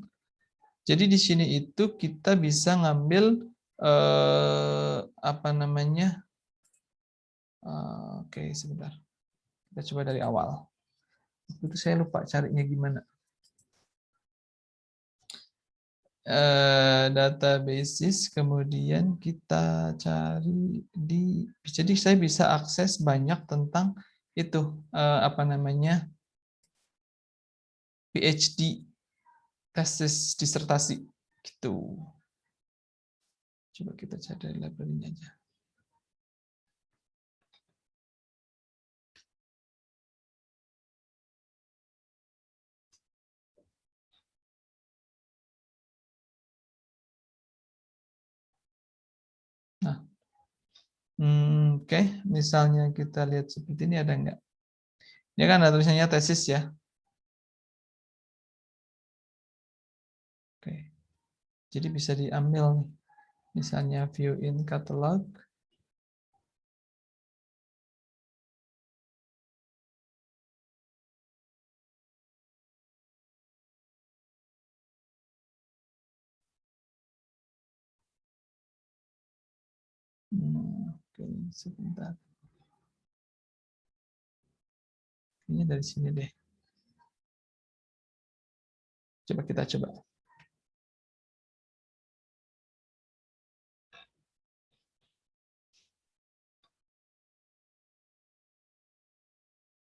Jadi di sini itu kita bisa ngambil apa namanya? Oke, sebentar. Kita coba dari awal. Itu saya lupa carinya gimana. Databases, kemudian kita cari di. Jadi saya bisa akses banyak tentang itu apa namanya? PhD, tesis disertasi gitu. Coba kita cari dari library-nya aja. Oke, misalnya kita lihat seperti ini ada nggak? Ini kan ada tulisannya tesis ya. Oke, jadi bisa diambil nih. Misalnya view in catalog. Oke, sebentar. Ini dari sini deh. Coba kita coba.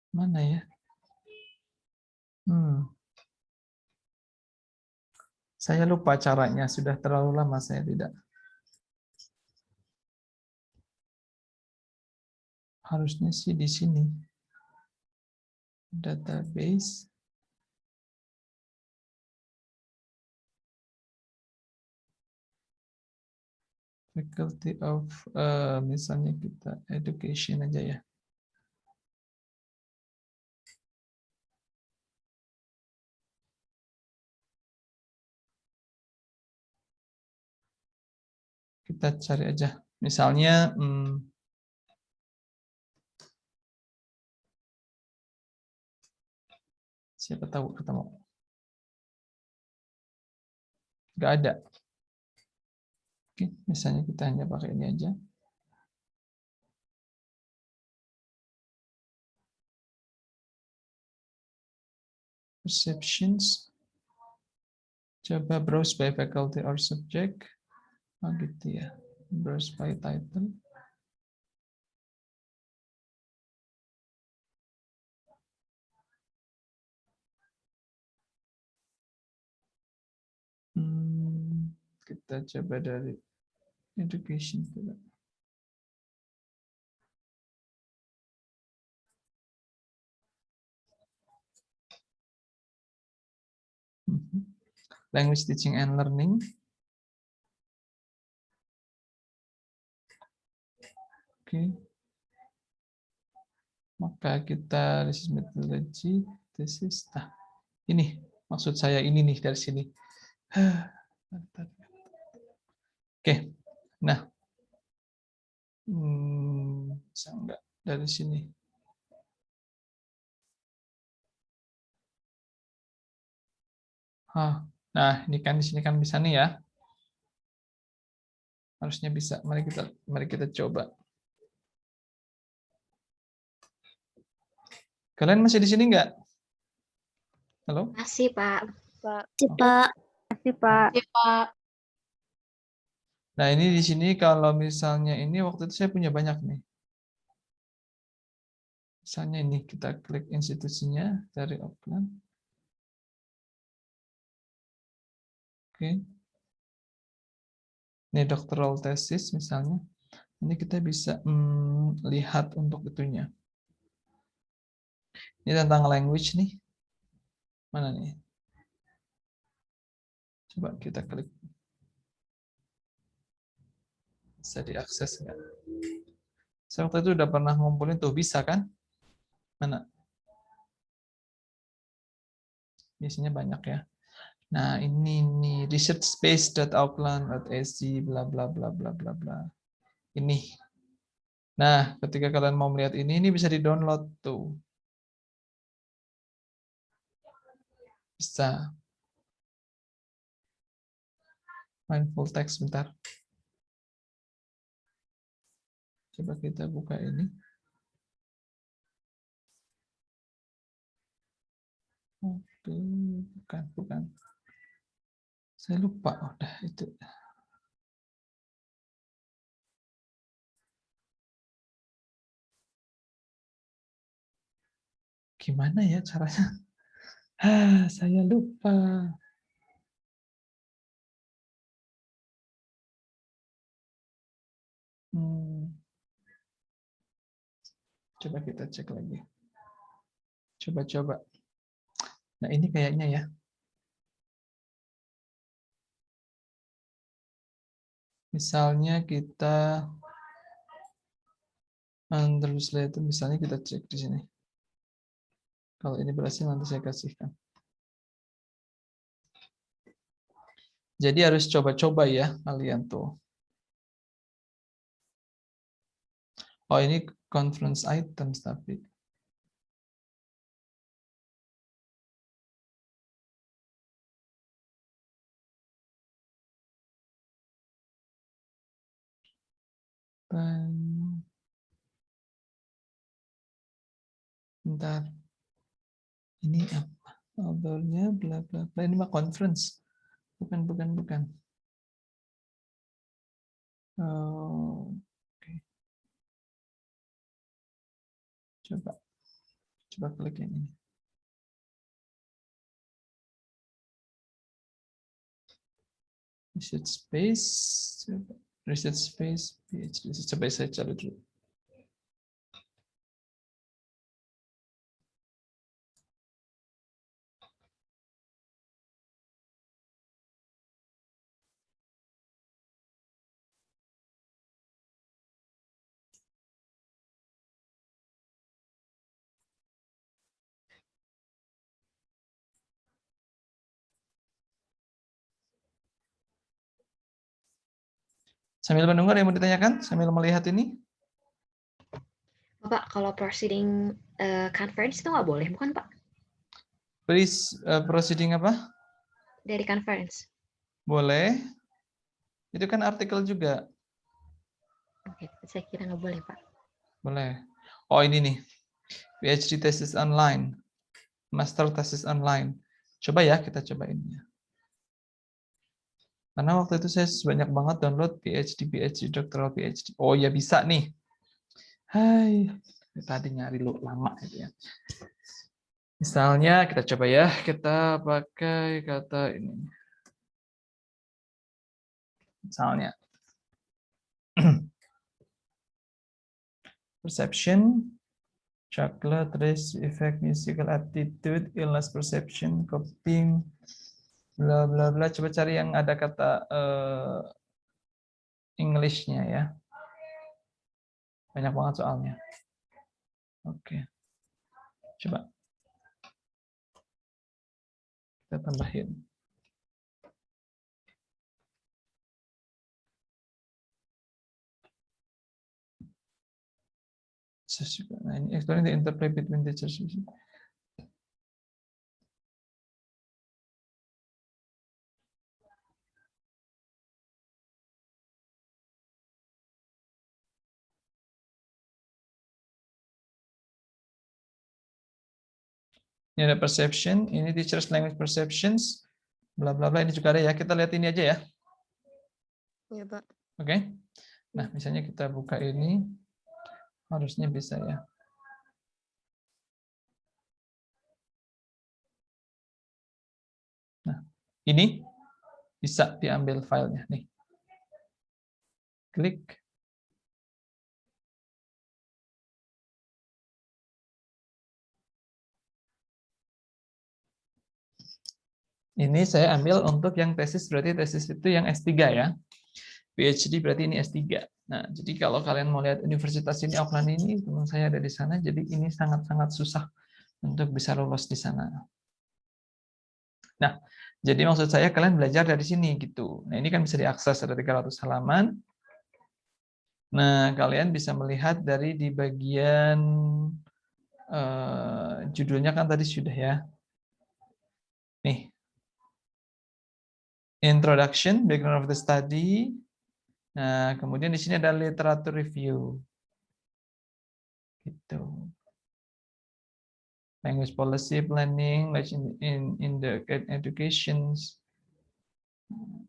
Mana ya? Saya lupa caranya, sudah terlalu lama saya tidak. Harusnya sih di sini. Database. Faculty of, misalnya kita education aja ya. Kita cari aja. Misalnya, siapa tahu ketemu. Nggak ada. Oke, misalnya kita hanya pakai ini aja. Perceptions. Coba browse by faculty or subject. Oh gitu ya. Browse by title. Kita coba dari education juga. Language teaching and learning. Oke. Maka kita research methodology, thesis. Nah, ini maksud saya ini nih dari sini. Oke. Nah. Bisa enggak dari sini? Nah, ini kan di sini kan bisa nih ya. Harusnya bisa. Mari kita coba. Kalian masih di sini enggak? Halo? Masih, Pak. Masih, Pak. Masih, Pak. Iya, Pak. Nah, ini di sini kalau misalnya ini waktu itu saya punya banyak nih. Misalnya ini kita klik institusinya dari Auckland. Oke. Ini doctoral thesis misalnya. Ini kita bisa lihat untuk itunya. Ini tentang language nih. Mana nih? Coba kita klik. Bisa diakses nggak? Saya waktu itu udah pernah ngumpulin tuh, bisa kan? Mana? Biasanya banyak ya. Nah, ini nih researchspace.auckland.sg bla bla bla bla bla bla. Ini. Nah, ketika kalian mau melihat ini bisa di-download tuh. Bisa. Main full text bentar. Coba kita buka ini. Oke, bukan. Saya lupa, udah itu. Gimana ya caranya? Saya lupa. Coba kita cek lagi. Coba. Nah, ini kayaknya ya. Misalnya kita Untranslated misalnya kita cek di sini. Kalau ini berhasil nanti saya kasihkan. Jadi harus coba-coba ya kalian tuh. Oh ini conference items tapi. Bentar. Ini apa? Authornya bla bla bla. Ini mah conference. Bukan. Oh, oke. Coba klik yang ini. Research space. Research space PhD. Coba saya cari dulu. Sambil mendengar yang mau ditanyakan, sambil melihat ini. Bapak, kalau proceeding conference itu nggak boleh, bukan Pak? Please proceeding apa? Dari conference. Boleh. Itu kan artikel juga. Oke, saya kira nggak boleh Pak. Boleh. Oh ini nih. PhD thesis online. Master thesis online. Coba ya, kita cobain ya. Karena waktu itu saya banyak banget download PhD, doctoral PhD. Oh ya bisa nih. Hai. Tadi nyari lu lama gitu ya. Misalnya kita coba ya, kita pakai kata ini. Misalnya. Perception, chocolate, race, effect, musical aptitude, illness perception, coping, bla bla bla. Coba cari yang ada kata English-nya ya. Banyak banget soalnya. Oke. Coba. Kita tambahin. Nah, ini explain the interplay between teachers. Ini ada perception, ini teachers language perceptions, bla bla bla. Ini juga ada ya. Kita lihat ini aja ya. Ya, Pak. Oke. Nah, misalnya kita buka ini, harusnya bisa ya. Nah, ini bisa diambil filenya nih. Klik. Ini saya ambil untuk yang tesis, berarti tesis itu yang S3 ya. PhD berarti ini S3. Nah, jadi kalau kalian mau lihat universitas ini, Auckland ini, teman saya ada di sana, jadi ini sangat-sangat susah untuk bisa lolos di sana. Nah, jadi maksud saya kalian belajar dari sini gitu. Nah, ini kan bisa diakses, ada 300 halaman. Nah, kalian bisa melihat dari di bagian judulnya kan tadi sudah ya. Nih. Introduction, background of the study. Nah, kemudian di sini ada literature review. Gitu. Language policy planning, in the education.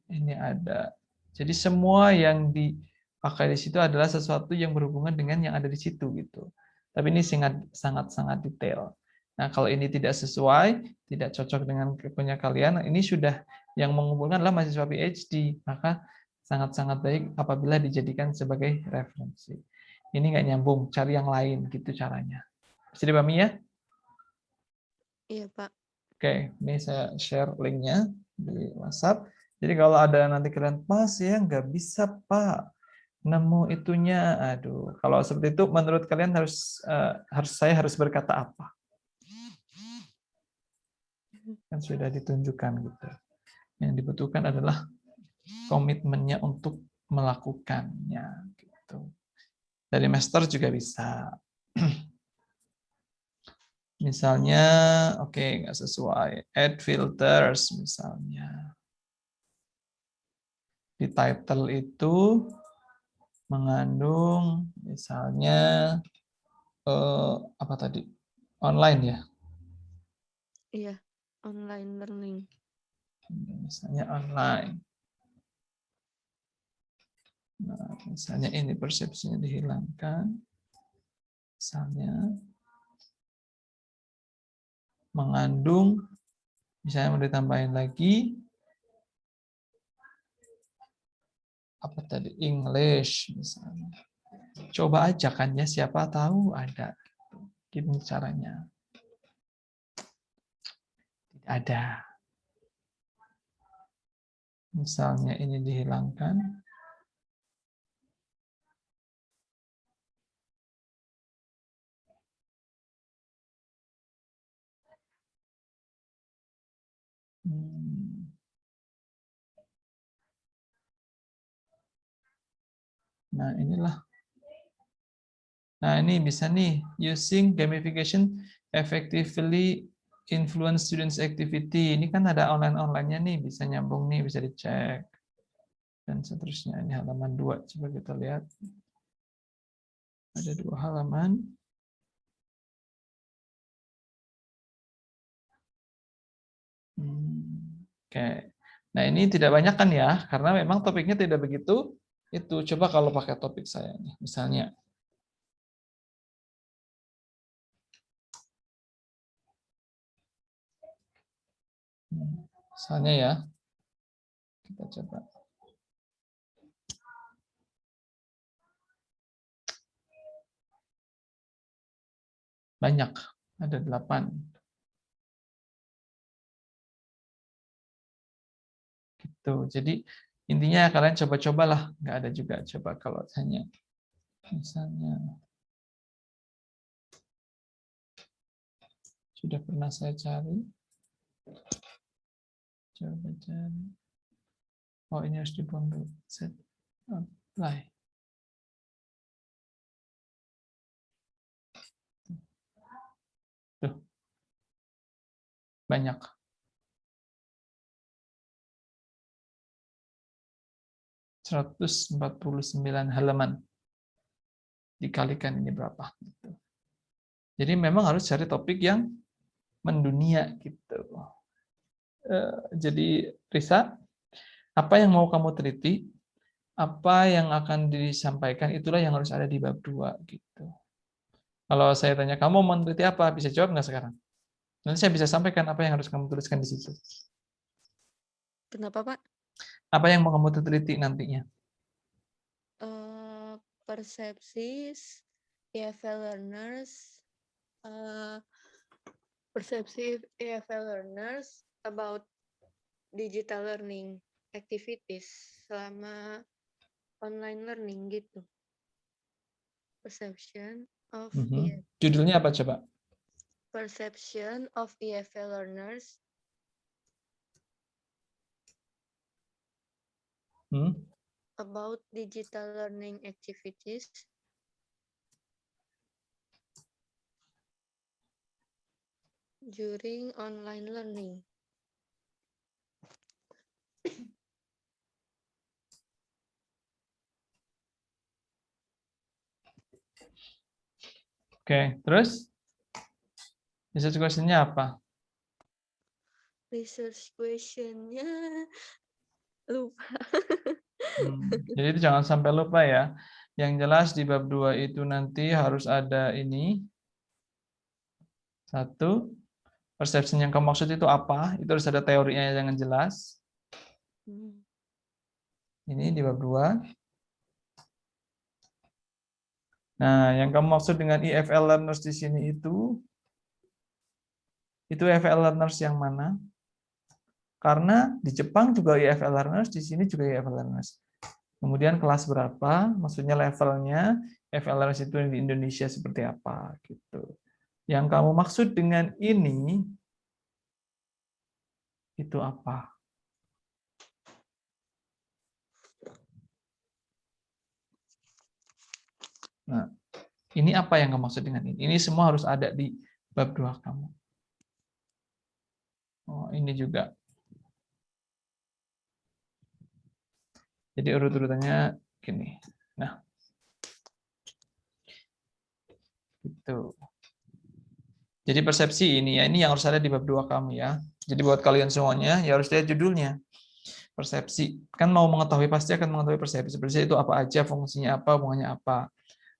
Ini ada. Jadi semua yang dipakai di situ adalah sesuatu yang berhubungan dengan yang ada di situ gitu. Tapi ini sangat detail. Nah, kalau ini tidak sesuai, tidak cocok dengan punya kalian, ini sudah yang mengumpulkan adalah mahasiswa PhD, maka sangat-sangat baik apabila dijadikan sebagai referensi. Ini nggak nyambung, cari yang lain gitu caranya. Bisa dipahami ya? Iya, Pak. Oke, ini saya share linknya di WhatsApp. Jadi kalau ada nanti kalian pas ya nggak bisa Pak, nemu itunya. Aduh, kalau seperti itu menurut kalian saya harus berkata apa? Kan sudah ditunjukkan gitu. Yang dibutuhkan adalah komitmennya untuk melakukannya gitu. Dari master juga bisa. Misalnya, oke, nggak sesuai. Add filters misalnya. Di title itu mengandung misalnya apa tadi? Online ya. Iya, online learning. Misalnya online. Nah, misalnya ini persepsinya dihilangkan. Misalnya mengandung, misalnya mau ditambahin lagi apa tadi, English misalnya. Coba aja kan ya, siapa tahu ada. Gini caranya. Tidak ada. Misalnya ini dihilangkan. Nah, inilah. Nah, ini bisa nih, using gamification effectively influence students activity. Ini kan ada online-online-nya nih, bisa nyambung nih, bisa dicek. Dan seterusnya. Ini halaman 2, coba kita lihat. Ada 2 halaman. Oke. Nah, ini tidak banyak kan ya, karena memang topiknya tidak begitu. Itu coba kalau pakai topik saya nih, misalnya. Misalnya ya, kita coba. Banyak, ada 8. Gitu. Jadi intinya kalian coba-cobalah, nggak ada juga coba kalau hanya misalnya sudah pernah saya cari. Coba cari. Oh, ini harus dibuang dulu. Set apply. Tuh. Banyak. (149) halaman. Dikalikan ini berapa? Gitu. Jadi memang harus cari topik yang mendunia gitu. Jadi Risa, apa yang mau kamu teliti, apa yang akan disampaikan itulah yang harus ada di bab 2 gitu. Kalau saya tanya kamu mau meneliti apa, bisa jawab nggak sekarang? Nanti saya bisa sampaikan apa yang harus kamu tuliskan di situ. Kenapa, Pak? Apa yang mau kamu teliti nantinya? Persepsi EFL learners, persepsi EFL learners about digital learning activities selama online learning gitu. Perception of Judulnya apa coba? Perception of EFL learners about digital learning activities during online learning. Oke, terus research question-nya apa? Research question-nya lupa. Jadi itu jangan sampai lupa ya. Yang jelas di bab 2 itu nanti harus ada ini. 1, perception yang kamu maksud itu apa? Itu harus ada teorinya yang jelas. Ini di bab 2. Nah, yang kamu maksud dengan EFL learners di sini itu EFL learners yang mana? Karena di Jepang juga EFL learners, di sini juga EFL learners. Kemudian kelas berapa, maksudnya levelnya, FLRS itu di Indonesia seperti apa gitu. Yang kamu maksud dengan ini itu apa? Nah, ini apa yang kamu maksud dengan ini? Ini semua harus ada di bab 2 kamu. Oh, ini juga. Jadi urut-urutannya gini. Nah, gitu. Jadi persepsi ini ya, ini yang harus ada di bab 2 kamu ya. Jadi buat kalian semuanya ya harus lihat judulnya. Persepsi. Kan mau mengetahui pasti akan mengetahui persepsi. Persepsi itu apa aja, fungsinya apa, hubungannya apa.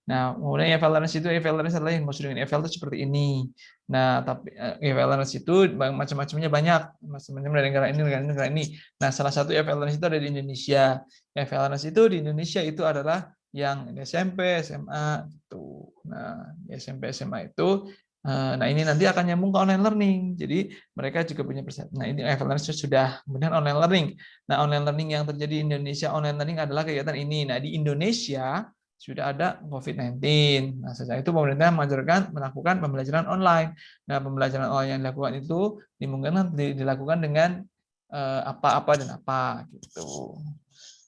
Nah, kemudian evaluasi itu adalah yang maksud dengan eval itu seperti ini. Nah, tapi evaluasi itu macam-macamnya banyak, macam-macam dari negara ini. Nah, salah satu evaluasi itu ada di Indonesia. Evaluasi itu di Indonesia itu adalah yang di SMP, SMA itu. Nah, di SMP, SMA itu nah ini nanti akan nyambung ke online learning. Jadi mereka juga punya persepsi. Nah, ini evaluasi sudah. Kemudian online learning. Nah, online learning yang terjadi di Indonesia, online learning adalah kegiatan ini. Nah, di Indonesia sudah ada COVID-19. Nah, sejak itu pemerintah melakukan pembelajaran online. Nah, pembelajaran online yang dilakukan itu dimungkinkan dilakukan dengan apa-apa dan apa gitu.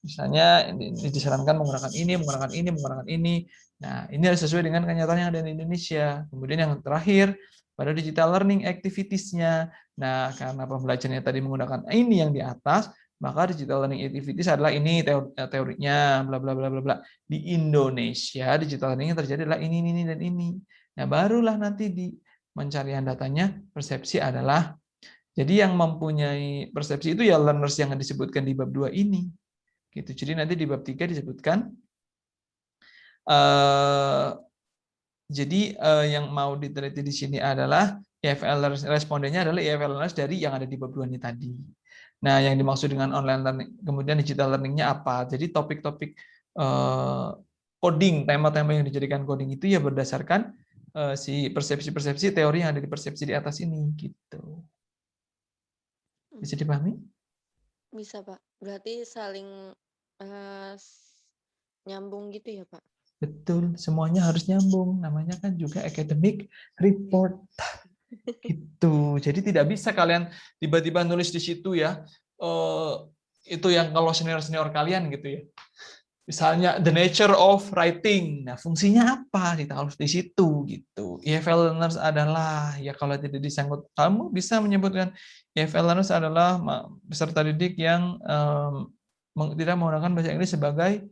Misalnya disarankan menggunakan ini. Nah, ini harus sesuai dengan kenyataan yang ada di Indonesia. Kemudian yang terakhir, pada digital learning activities-nya. Nah, karena pembelajarannya tadi menggunakan ini yang di atas, maka digital learning activities adalah ini teorinya, bla bla bla bla bla. Di Indonesia, digital learning yang terjadi adalah ini, dan ini. Nah, barulah nanti di pencarian datanya, persepsi adalah, jadi yang mempunyai persepsi itu ya learners yang disebutkan di bab 2 ini. Gitu. Jadi nanti di bab 3 disebutkan jadi yang mau diteliti di sini adalah EFL respondennya adalah EFL learners dari yang ada di bab 2 ini tadi. Nah, yang dimaksud dengan online learning, kemudian digital learning-nya apa? Jadi topik-topik coding, tema-tema yang dijadikan coding itu ya berdasarkan si persepsi-persepsi teori yang ada di persepsi di atas ini gitu. Bisa dipahami? Bisa, Pak. Berarti saling nyambung gitu ya, Pak? Betul, semuanya harus nyambung. Namanya kan juga academic report. Gitu. Jadi tidak bisa kalian tiba-tiba nulis di situ ya. Itu yang kalau senior-senior kalian gitu ya. Misalnya the nature of writing. Nah, fungsinya apa? Ditaruh di situ gitu. EFL learners adalah ya kalau tidak disangkut, kamu bisa menyebutkan EFL learners adalah peserta didik yang tidak menggunakan bahasa Inggris sebagai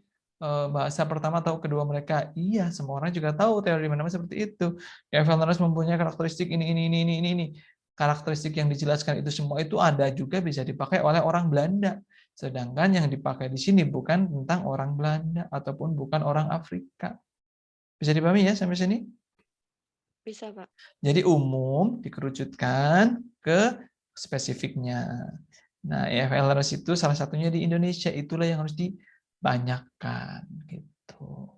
bahasa pertama atau kedua mereka. Iya, semua orang juga tahu teori mana seperti itu. EFL learners mempunyai karakteristik ini. Karakteristik yang dijelaskan itu semua itu ada juga bisa dipakai oleh orang Belanda. Sedangkan yang dipakai di sini bukan tentang orang Belanda ataupun bukan orang Afrika. Bisa dipahami ya sampai sini? Bisa, Pak. Jadi umum dikerucutkan ke spesifiknya. Nah, EFLRS itu salah satunya di Indonesia, itulah yang harus dibanyakan gitu.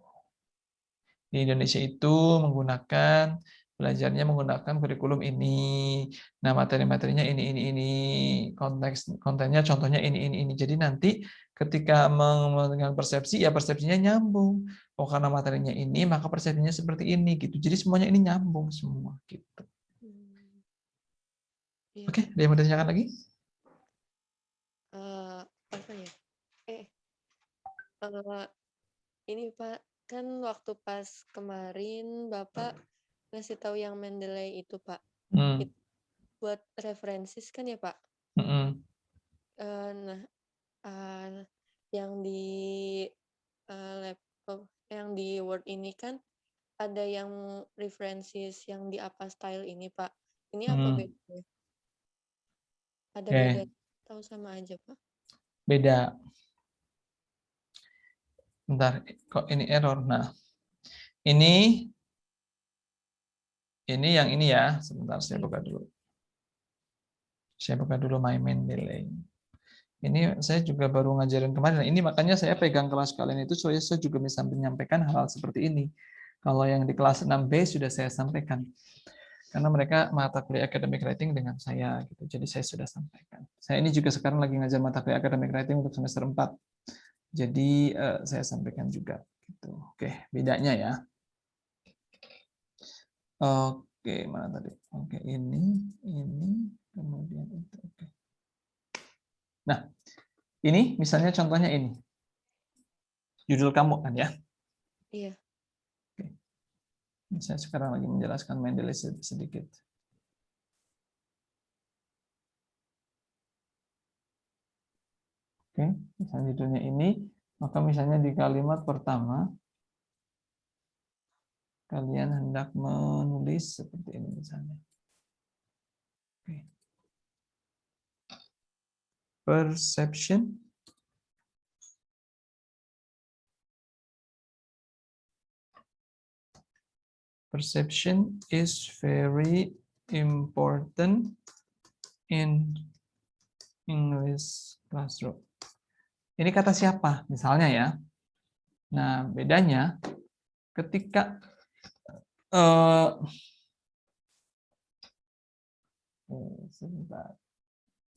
Di Indonesia itu belajarnya menggunakan kurikulum ini. Nah, materi-materinya ini. Kontennya contohnya ini. Jadi nanti ketika dengan persepsi, ya persepsinya nyambung. Oh, karena materinya ini, maka persepsinya seperti ini gitu. Jadi semuanya ini nyambung semua gitu. Iya, Oke, ada yang mau ditanyakan lagi? Apa ya? Ini Pak, kan waktu pas kemarin Bapak ngasih tahu yang Mendeley itu Pak. Itu buat referensis kan ya Pak? Nah, yang di laptop, yang di Word ini kan ada yang referensis yang di apa style ini Pak. Ini apa bedanya? Ada beda atau sama aja Pak? Beda. Bentar, kok ini error? Nah, ini yang ini ya. Sebentar, saya buka dulu. Saya buka dulu my Mendeley. Ini saya juga baru ngajarin kemarin. Ini makanya saya pegang kelas kalian itu supaya saya juga bisa menyampaikan hal-hal seperti ini. Kalau yang di kelas 6B sudah saya sampaikan. Karena mereka mata kuliah academic writing dengan saya gitu. Jadi saya sudah sampaikan. Saya ini juga sekarang lagi ngajar mata kuliah academic writing untuk semester 4. Jadi saya sampaikan juga. Gitu. Oke, bedanya ya. Oke, mana tadi? Oke, ini, kemudian itu. Oke. Nah, ini misalnya contohnya ini. Judul kamu kan ya? Iya. Oke. Saya sekarang lagi menjelaskan Mendeley sedikit. Oke, misalnya judulnya ini, maka misalnya di kalimat pertama kalian hendak menulis seperti ini misalnya. Oke. Perception is very important in English classroom. Ini kata siapa? Misalnya ya. Nah, bedanya ketika sebentar.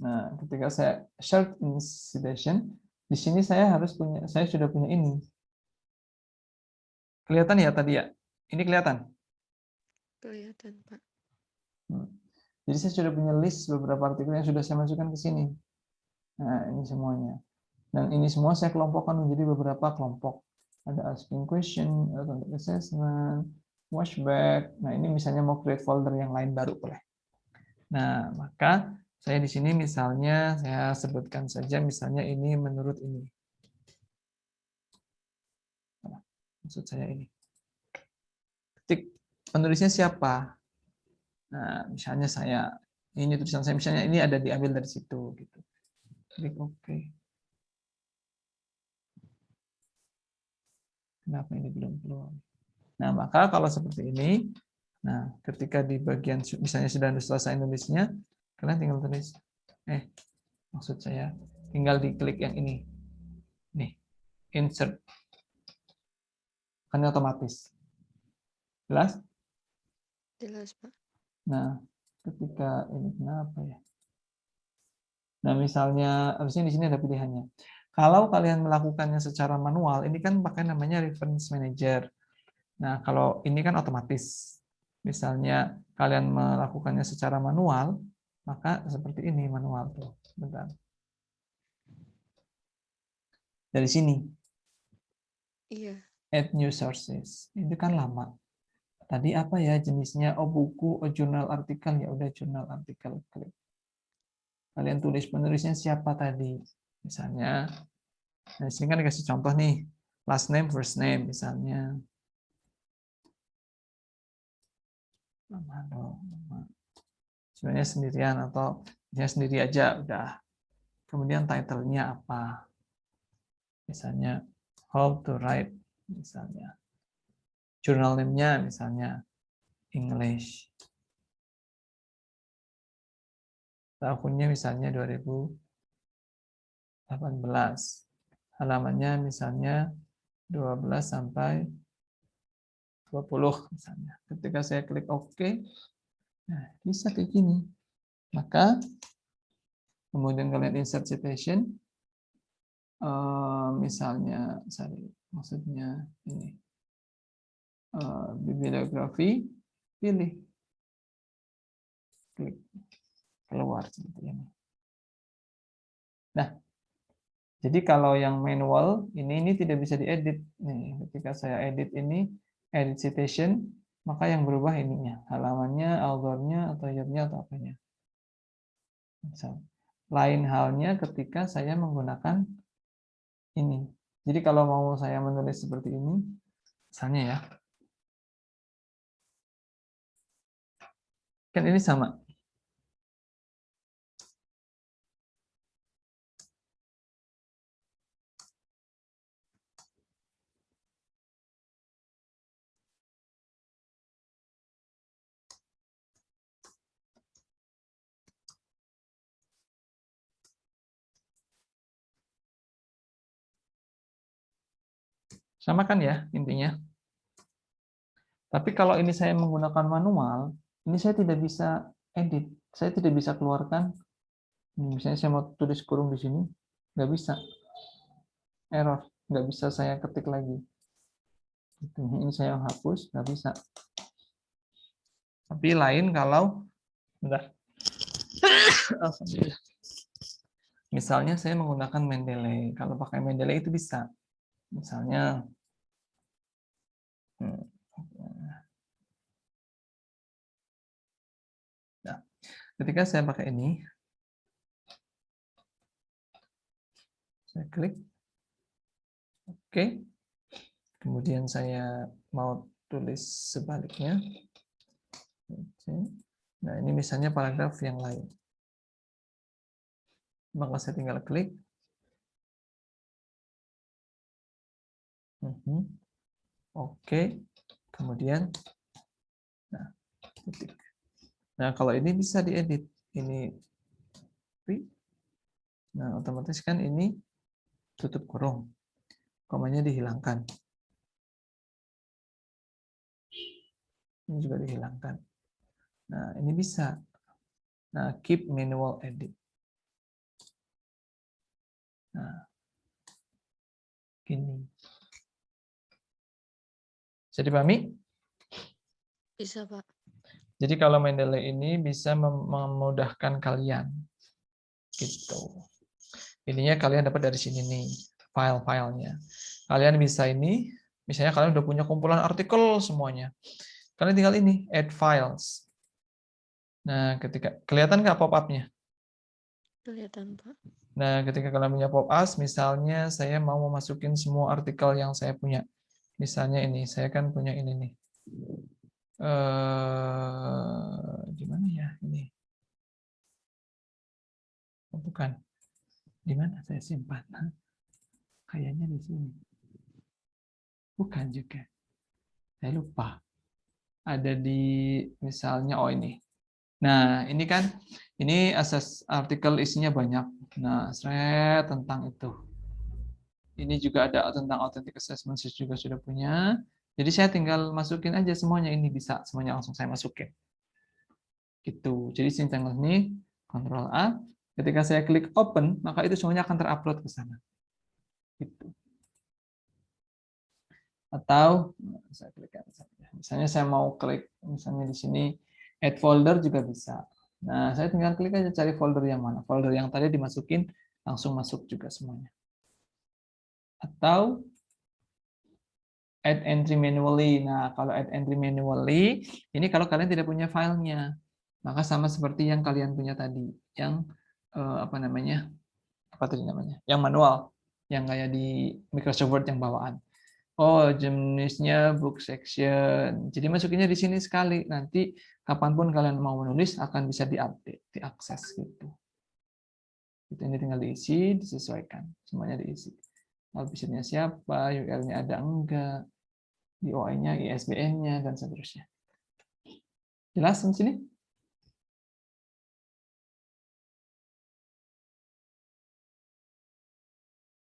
Nah, ketika saya short incitation, di sini saya sudah punya ini. Kelihatan ya tadi ya? Ini kelihatan? Kelihatan, Pak. Jadi saya sudah punya list beberapa artikel yang sudah saya masukkan ke sini. Nah, ini semuanya. Dan ini semua saya kelompokkan menjadi beberapa kelompok. Ada asking question, content assessment, washback. Nah, ini misalnya mau create folder yang lain baru boleh. Nah, maka saya di sini misalnya saya sebutkan saja misalnya ini menurut ini. Nah, maksud saya ini. Ketik penulisnya siapa? Nah, misalnya saya, ini tulisan saya misalnya ini ada diambil dari situ gitu. Klik OK. Kenapa ini belum keluar? Nah, maka kalau seperti ini, nah, ketika di bagian misalnya sudah selesai nulisnya, kalian tinggal tulis. Maksud saya tinggal diklik yang ini. Nih, insert. Kan otomatis. Jelas? Jelas, Pak. Nah, ketika ini kenapa ya? Nah, misalnya harusnya di sini ada pilihannya. Kalau kalian melakukannya secara manual, ini kan pakai namanya reference manager. Nah, kalau ini kan otomatis. Misalnya kalian melakukannya secara manual, maka seperti ini manual tuh. Bentar. Dari sini. Iya. Add new sources. Itu kan lama. Tadi apa ya jenisnya? Oh, buku, oh, jurnal artikel. Ya udah jurnal artikel. Klik. Kalian tulis penulisnya siapa tadi. Misalnya, nah, sini kan dikasih contoh nih. Last name, first name misalnya. Sebenarnya sendirian atau dia sendiri aja udah. Kemudian title-nya apa? Misalnya how to write misalnya. Journal name-nya misalnya English. Tahunnya misalnya 2018. Halamannya misalnya 12 sampai 20 misalnya. Ketika saya klik OK, nah bisa kayak gini. Maka kemudian kalian insert citation, misalnya, maksudnya ini bibliografi, pilih, klik keluar seperti ini. Nah, jadi kalau yang manual ini tidak bisa diedit. Nih, ketika saya edit ini, edit citation, maka yang berubah ininya, halamannya, author-nya, atau year-nya, atau apanya. Misal. Lain halnya ketika saya menggunakan ini. Jadi kalau mau saya menulis seperti ini, misalnya ya, kan ini sama. Sama kan ya intinya. Tapi kalau ini saya menggunakan manual, ini saya tidak bisa edit. Saya tidak bisa keluarkan. Misalnya saya mau tulis kurung di sini, nggak bisa. error, nggak bisa saya ketik lagi. Ini saya hapus, nggak bisa. Tapi lain kalau, bentar. Alhamdulillah. Misalnya saya menggunakan Mendeley. Kalau pakai Mendeley itu bisa. Misalnya, nah, ketika saya pakai ini, saya klik, oke. Kemudian saya mau tulis sebaliknya. Nah, ini misalnya paragraf yang lain. Maka saya tinggal klik. Oke. Kemudian, nah, ketik. Nah, kalau ini bisa diedit. Ini, nah, otomatis kan ini tutup kurung. Komanya dihilangkan. Ini juga dihilangkan. Nah, ini bisa. Nah, keep manual edit. Nah, gini. Bisa dipahami? Bisa, Pak. Jadi kalau Mendeley ini bisa memudahkan kalian. Gitu. Ininya kalian dapat dari sini nih, file-filenya. Kalian bisa ini, misalnya kalian udah punya kumpulan artikel semuanya. Kalian tinggal ini, add files. Nah, ketika kelihatan nggak pop-up-nya? Kelihatan, Pak. Nah, ketika kalian punya pop-up, misalnya saya mau memasukin semua artikel yang saya punya. Misalnya ini, saya kan punya ini nih. Gimana ya ini? Bukan. Di mana saya simpan? Kayaknya di sini. Bukan juga. Saya lupa. Ada di misalnya, oh ini. Nah, ini kan, ini asas artikel isinya banyak. Nah, tentang itu. Ini juga ada tentang authentic assessment, saya juga sudah punya. Jadi saya tinggal masukin aja semuanya, ini bisa semuanya langsung saya masukin. Gitu. Jadi sini ini, Ctrl A. Ketika saya klik open, maka itu semuanya akan terupload ke sana. Gitu. Atau saya klik misalnya saya mau klik misalnya di sini add folder juga bisa. Nah, saya tinggal klik aja cari folder yang mana. Folder yang tadi dimasukin langsung masuk juga semuanya. Atau add entry manually. Nah, kalau add entry manually, ini kalau kalian tidak punya filenya, maka sama seperti yang kalian punya tadi, yang apa namanya? Apa tadi namanya? Yang manual, yang kayak di Microsoft Word yang bawaan. Oh, jenisnya book section. Jadi masukinnya di sini sekali. Nanti kapanpun kalian mau menulis akan bisa diupdate, diakses gitu. Ini tinggal diisi, disesuaikan. Semuanya diisi. Publisher-nya siapa, URL-nya ada enggak, DOI-nya, ISBN-nya, dan seterusnya. Jelas di sini?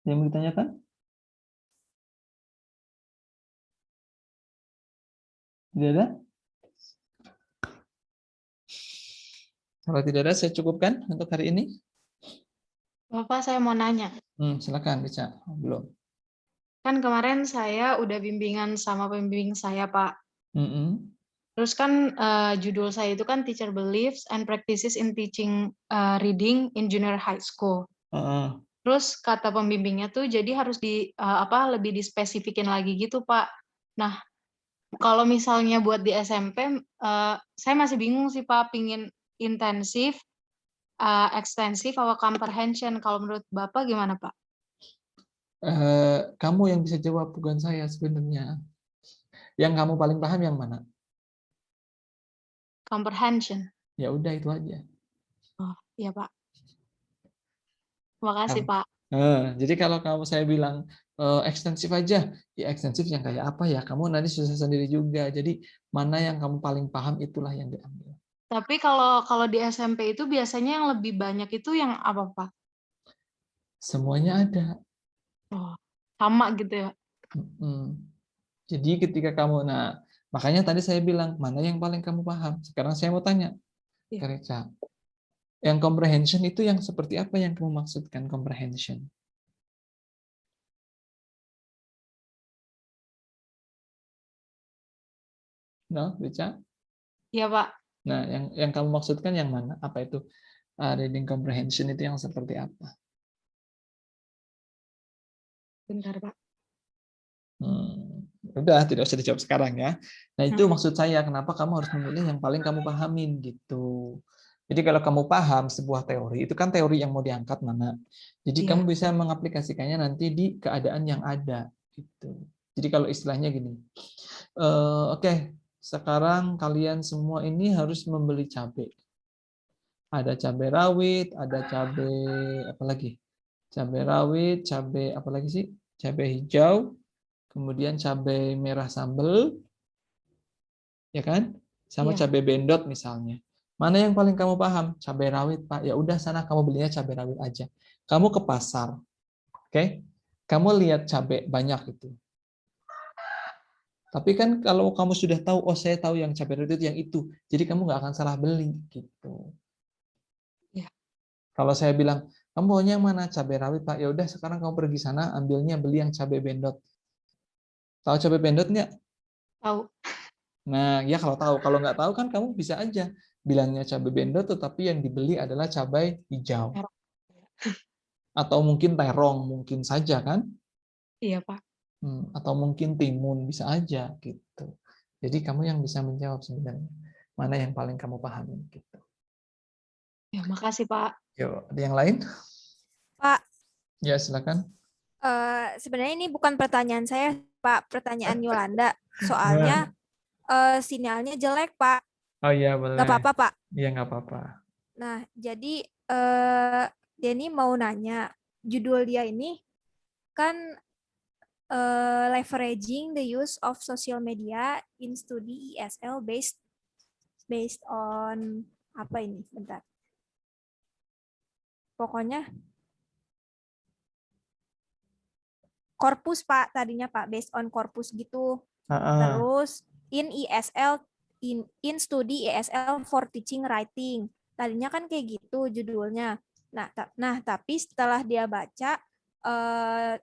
Yang mau ditanyakan? Tidak ada? Kalau tidak ada, saya cukupkan untuk hari ini. Bapak, saya mau nanya. Silakan, bisa. Belum. Kan kemarin saya udah bimbingan sama pembimbing saya, Pak. Terus kan judul saya itu kan Teacher Beliefs and Practices in Teaching Reading in Junior High School. Terus kata pembimbingnya tuh jadi harus lebih dispesifikin lagi gitu, Pak. Nah, kalau misalnya buat di SMP, saya masih bingung sih, Pak, pingin intensif, ekstensif, atau comprehension. Kalau menurut Bapak gimana, Pak? Kamu yang bisa jawab, bukan saya sebenarnya. Yang kamu paling paham yang mana? Comprehension. Ya udah itu aja. Oh, iya, Pak. Terima kasih, Pak. Jadi kalau kamu saya bilang ekstensif aja, ya ekstensif yang kayak apa ya? Kamu nanti susah sendiri juga. Jadi mana yang kamu paling paham itulah yang diambil. Tapi kalau di SMP itu biasanya yang lebih banyak itu yang apa, Pak? Semuanya ada. Oh, sama gitu ya. Jadi ketika kamu, makanya tadi saya bilang mana yang paling kamu paham. Sekarang saya mau tanya, Kareca, yang comprehension itu yang seperti apa yang kamu maksudkan comprehension? No, Rica? Iya, Pak. Nah, yang kamu maksudkan yang mana? Apa itu reading comprehension itu yang seperti apa? Bentar, Pak. Udah, tidak usah dijawab sekarang ya. Nah, itu Hmm. maksud saya, kenapa kamu harus memilih yang paling kamu pahamin gitu. Jadi kalau kamu paham sebuah teori, itu kan teori yang mau diangkat mana. Jadi Iya. kamu bisa mengaplikasikannya nanti di keadaan yang ada gitu. Jadi kalau istilahnya gini, oke, sekarang kalian semua ini harus membeli cabai. Ada cabai rawit, ada cabai apa lagi? Cabai rawit, cabai apa lagi sih? Cabai hijau, kemudian cabai merah sambal, ya kan? Sama Iya. cabai bendot misalnya. Mana yang paling kamu paham? Cabai rawit, Pak. Ya udah sana kamu belinya cabai rawit aja. Kamu ke pasar, oke? Kamu lihat cabai banyak itu. Tapi kan kalau kamu sudah tahu, oh saya tahu yang cabai rawit itu yang itu, jadi kamu nggak akan salah beli gitu. Iya. Kalau saya bilang, kamu maunya yang mana? Cabai rawit, Pak. Ya udah sekarang kamu pergi sana, ambilnya beli yang cabai bendot. Tahu cabai bendot nggak? Tahu. Nah, ya kalau tahu. Kalau nggak tahu kan kamu bisa aja bilangnya cabai bendot, tetapi yang dibeli adalah cabai hijau. Atau mungkin terong, mungkin saja kan? Iya, Pak. Atau mungkin timun, bisa aja gitu. Jadi kamu yang bisa menjawab sebenarnya. Mana yang paling kamu pahami gitu. Ya, makasih, Pak. Yuk, ada yang lain? Pak, Ya, silakan. sebenarnya ini bukan pertanyaan saya, Pak, pertanyaan Yolanda. Soalnya sinyalnya jelek, Pak. Oh iya, boleh. Nggak apa-apa, Pak. Iya, nggak apa-apa. Nah, jadi dia ini mau nanya, judul dia ini kan leveraging the use of social media in study ESL based on apa ini? Bentar. Pokoknya korpus, Pak, tadinya, Pak, based on korpus gitu. Terus in ESL in study ESL for teaching writing. Tadinya kan kayak gitu judulnya. Nah, tapi setelah dia baca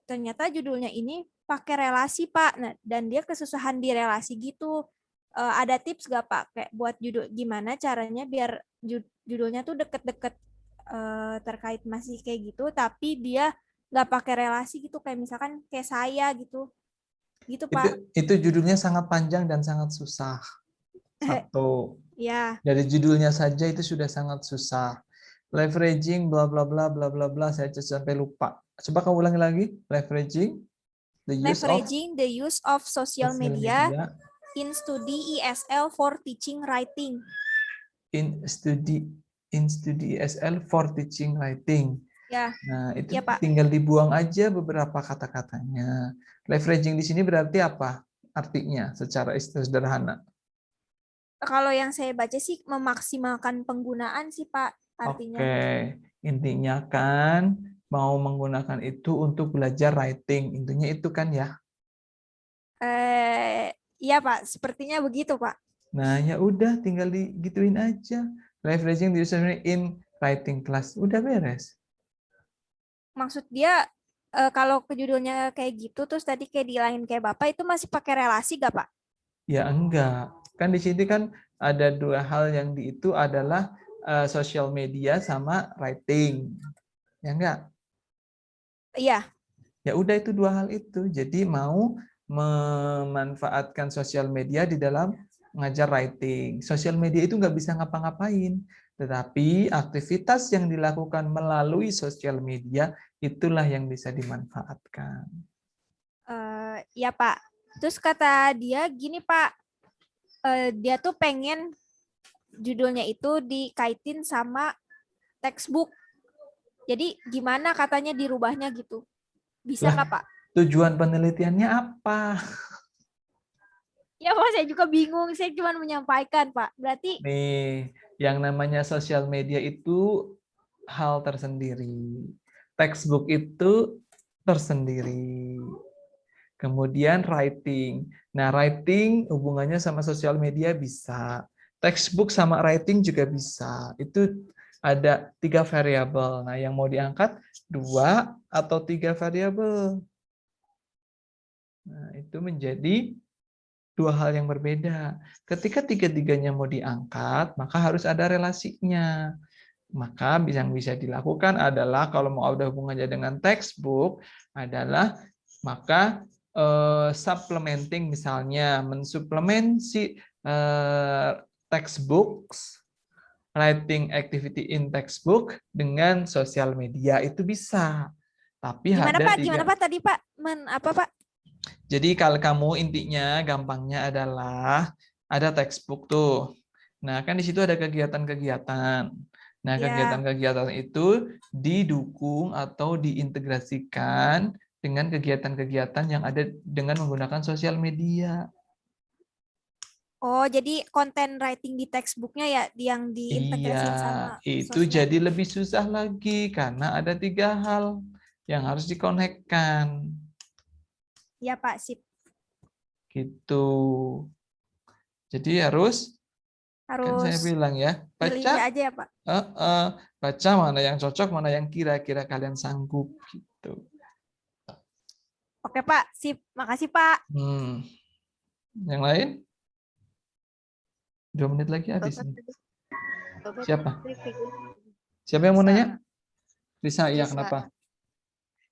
ternyata judulnya ini pakai relasi, Pak. Nah, dan dia kesusahan di relasi gitu. Ada tips gak, Pak, kayak buat judul gimana caranya biar judulnya tuh deket-deket terkait masih kayak gitu, tapi dia nggak pakai relasi gitu, kayak misalkan kayak saya gitu, Pak. Itu judulnya sangat panjang dan sangat susah. Satu. Ya. Dari judulnya saja itu sudah sangat susah. Leveraging bla bla bla bla bla bla, saya sampai lupa. Coba kamu ulangi lagi. Leveraging the use of social media in study ESL for teaching writing. In study ESL for teaching writing. Ya. Nah, itu ya, Pak. Tinggal dibuang aja beberapa kata-katanya. Leveraging di sini berarti apa? Artinya secara sederhana. Kalau yang saya baca sih memaksimalkan penggunaan sih, Pak, artinya. Oke, intinya kan mau menggunakan itu untuk belajar writing. Intinya itu kan ya? Iya, Pak, sepertinya begitu, Pak. Nah, ya udah tinggal digituin aja. Leveraging the user in writing class. Udah beres. Maksud dia kalau ke judulnya kayak gitu terus tadi kayak dilain kayak Bapak itu masih pakai relasi gak, Pak? Ya enggak. Kan di sini kan ada dua hal yang itu adalah social media sama writing. Ya enggak? Iya. Ya udah itu dua hal itu. Jadi mau memanfaatkan sosial media di dalam mengajar writing. Sosial media itu nggak bisa ngapa-ngapain. Tetapi aktivitas yang dilakukan melalui sosial media itulah yang bisa dimanfaatkan. Iya, Pak. Terus kata dia gini, Pak. Dia tuh pengen judulnya itu dikaitin sama textbook. Jadi gimana katanya dirubahnya gitu? Bisa nggak, Pak? Tujuan penelitiannya apa? Ya, Pak, saya juga bingung. Saya cuma menyampaikan, Pak. Berarti nih, yang namanya sosial media itu hal tersendiri. Textbook itu tersendiri. Kemudian writing. Nah, writing hubungannya sama sosial media bisa. Textbook sama writing juga bisa. Itu ada 3 variabel. Nah, yang mau diangkat 2 atau 3 variabel. Nah, itu menjadi dua hal yang berbeda. Ketika tiga-tiganya mau diangkat, maka harus ada relasinya. Maka yang bisa dilakukan adalah kalau mau ada hubungannya dengan textbook adalah maka supplementing, misalnya mensuplemensi textbooks, writing activity in textbook dengan sosial media itu bisa. Tapi Gimana ada Pak? Gimana Pak tadi Pak? Apa Pak? Jadi kalau kamu intinya gampangnya adalah ada textbook tuh. Nah, kan di situ ada kegiatan-kegiatan. Nah, Ya. kegiatan-kegiatan itu didukung atau diintegrasikan dengan kegiatan-kegiatan yang ada dengan menggunakan sosial media. Oh, jadi konten writing di textbooknya ya yang diintegrasiin sama itu sosmed. jadi lebih susah lagi karena ada 3 hal yang harus dikonekkan. Iya Pak, sip. Gitu. Jadi harus kan saya bilang ya, pilih baca aja ya Pak. baca mana yang cocok, mana yang kira-kira kalian sanggup gitu. Oke Pak, sip. Makasih Pak. Yang lain? 2 menit lagi habis. Siapa? Siapa yang mau nanya? Risa, iya kenapa?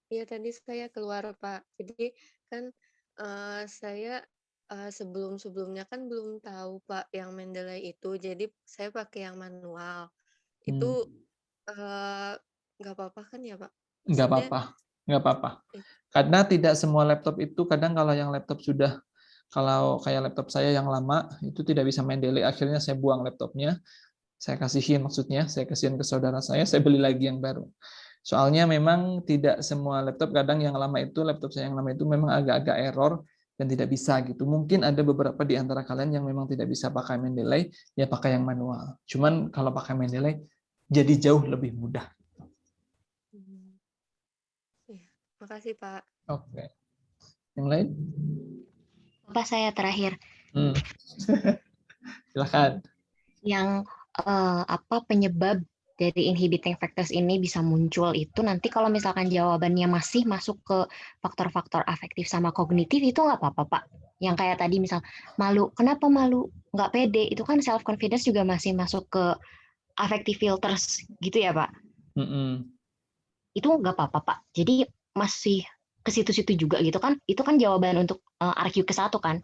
Iya tadi saya keluar Pak. Jadi kan saya sebelum-sebelumnya kan belum tahu Pak yang Mendeley itu. Jadi saya pakai yang manual. Itu nggak apa-apa kan ya Pak? Nggak Maksudnya, apa-apa. Nggak apa-apa. Karena tidak semua laptop itu, kadang kalau yang laptop sudah, kalau kayak laptop saya yang lama, itu tidak bisa Mendeley. Akhirnya saya buang laptopnya. Saya kasihin maksudnya, saya kasihin ke saudara saya beli lagi yang baru. Soalnya memang tidak semua laptop, kadang yang lama itu, laptop saya yang lama itu memang agak-agak error dan tidak bisa gitu. Mungkin ada beberapa di antara kalian yang memang tidak bisa pakai Mendeley, ya pakai yang manual. Cuman kalau pakai Mendeley jadi jauh lebih mudah. Makasih Pak. Oke. Yang lain? Pak, saya terakhir. Silakan. Yang apa penyebab dari inhibiting factors ini bisa muncul itu nanti kalau misalkan jawabannya masih masuk ke faktor-faktor afektif sama kognitif itu nggak apa-apa Pak. Yang kayak tadi misal malu, kenapa malu? Nggak pede, itu kan self confidence juga masih masuk ke affective filters gitu ya Pak. Itu nggak apa-apa Pak. Jadi masih ke situ-situ juga gitu kan. Itu kan jawaban untuk RQ ke-1 kan.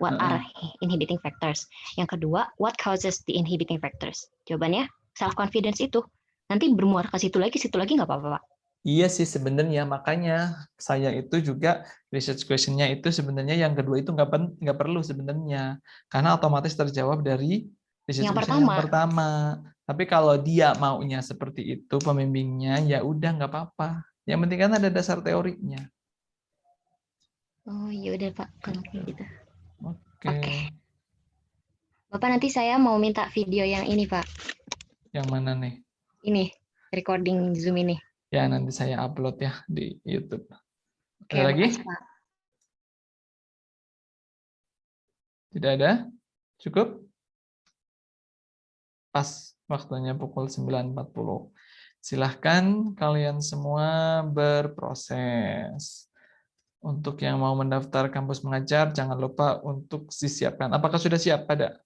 What are inhibiting factors? Yang kedua, what causes the inhibiting factors? Jawabannya self confidence itu. Nanti bermuara ke situ lagi nggak apa-apa Pak. Iya sih sebenarnya, makanya saya itu juga research question-nya itu sebenarnya yang kedua itu nggak perlu sebenarnya, karena otomatis terjawab dari research question yang pertama. Tapi kalau dia maunya seperti itu pembimbingnya, ya udah nggak apa-apa. Yang penting kan ada dasar teorinya. Oh iya udah Pak, kalau kayak gitu. Oke. Bapak nanti saya mau minta video yang ini Pak. Yang mana nih? Ini recording Zoom ini. Ya nanti saya upload ya di YouTube. Oke, ada lagi? makasih, Pak. Tidak ada? Cukup? Pas waktunya pukul 9.40. Silahkan kalian semua berproses. Untuk yang mau mendaftar kampus mengajar, jangan lupa untuk disiapkan. Apakah sudah siap pada?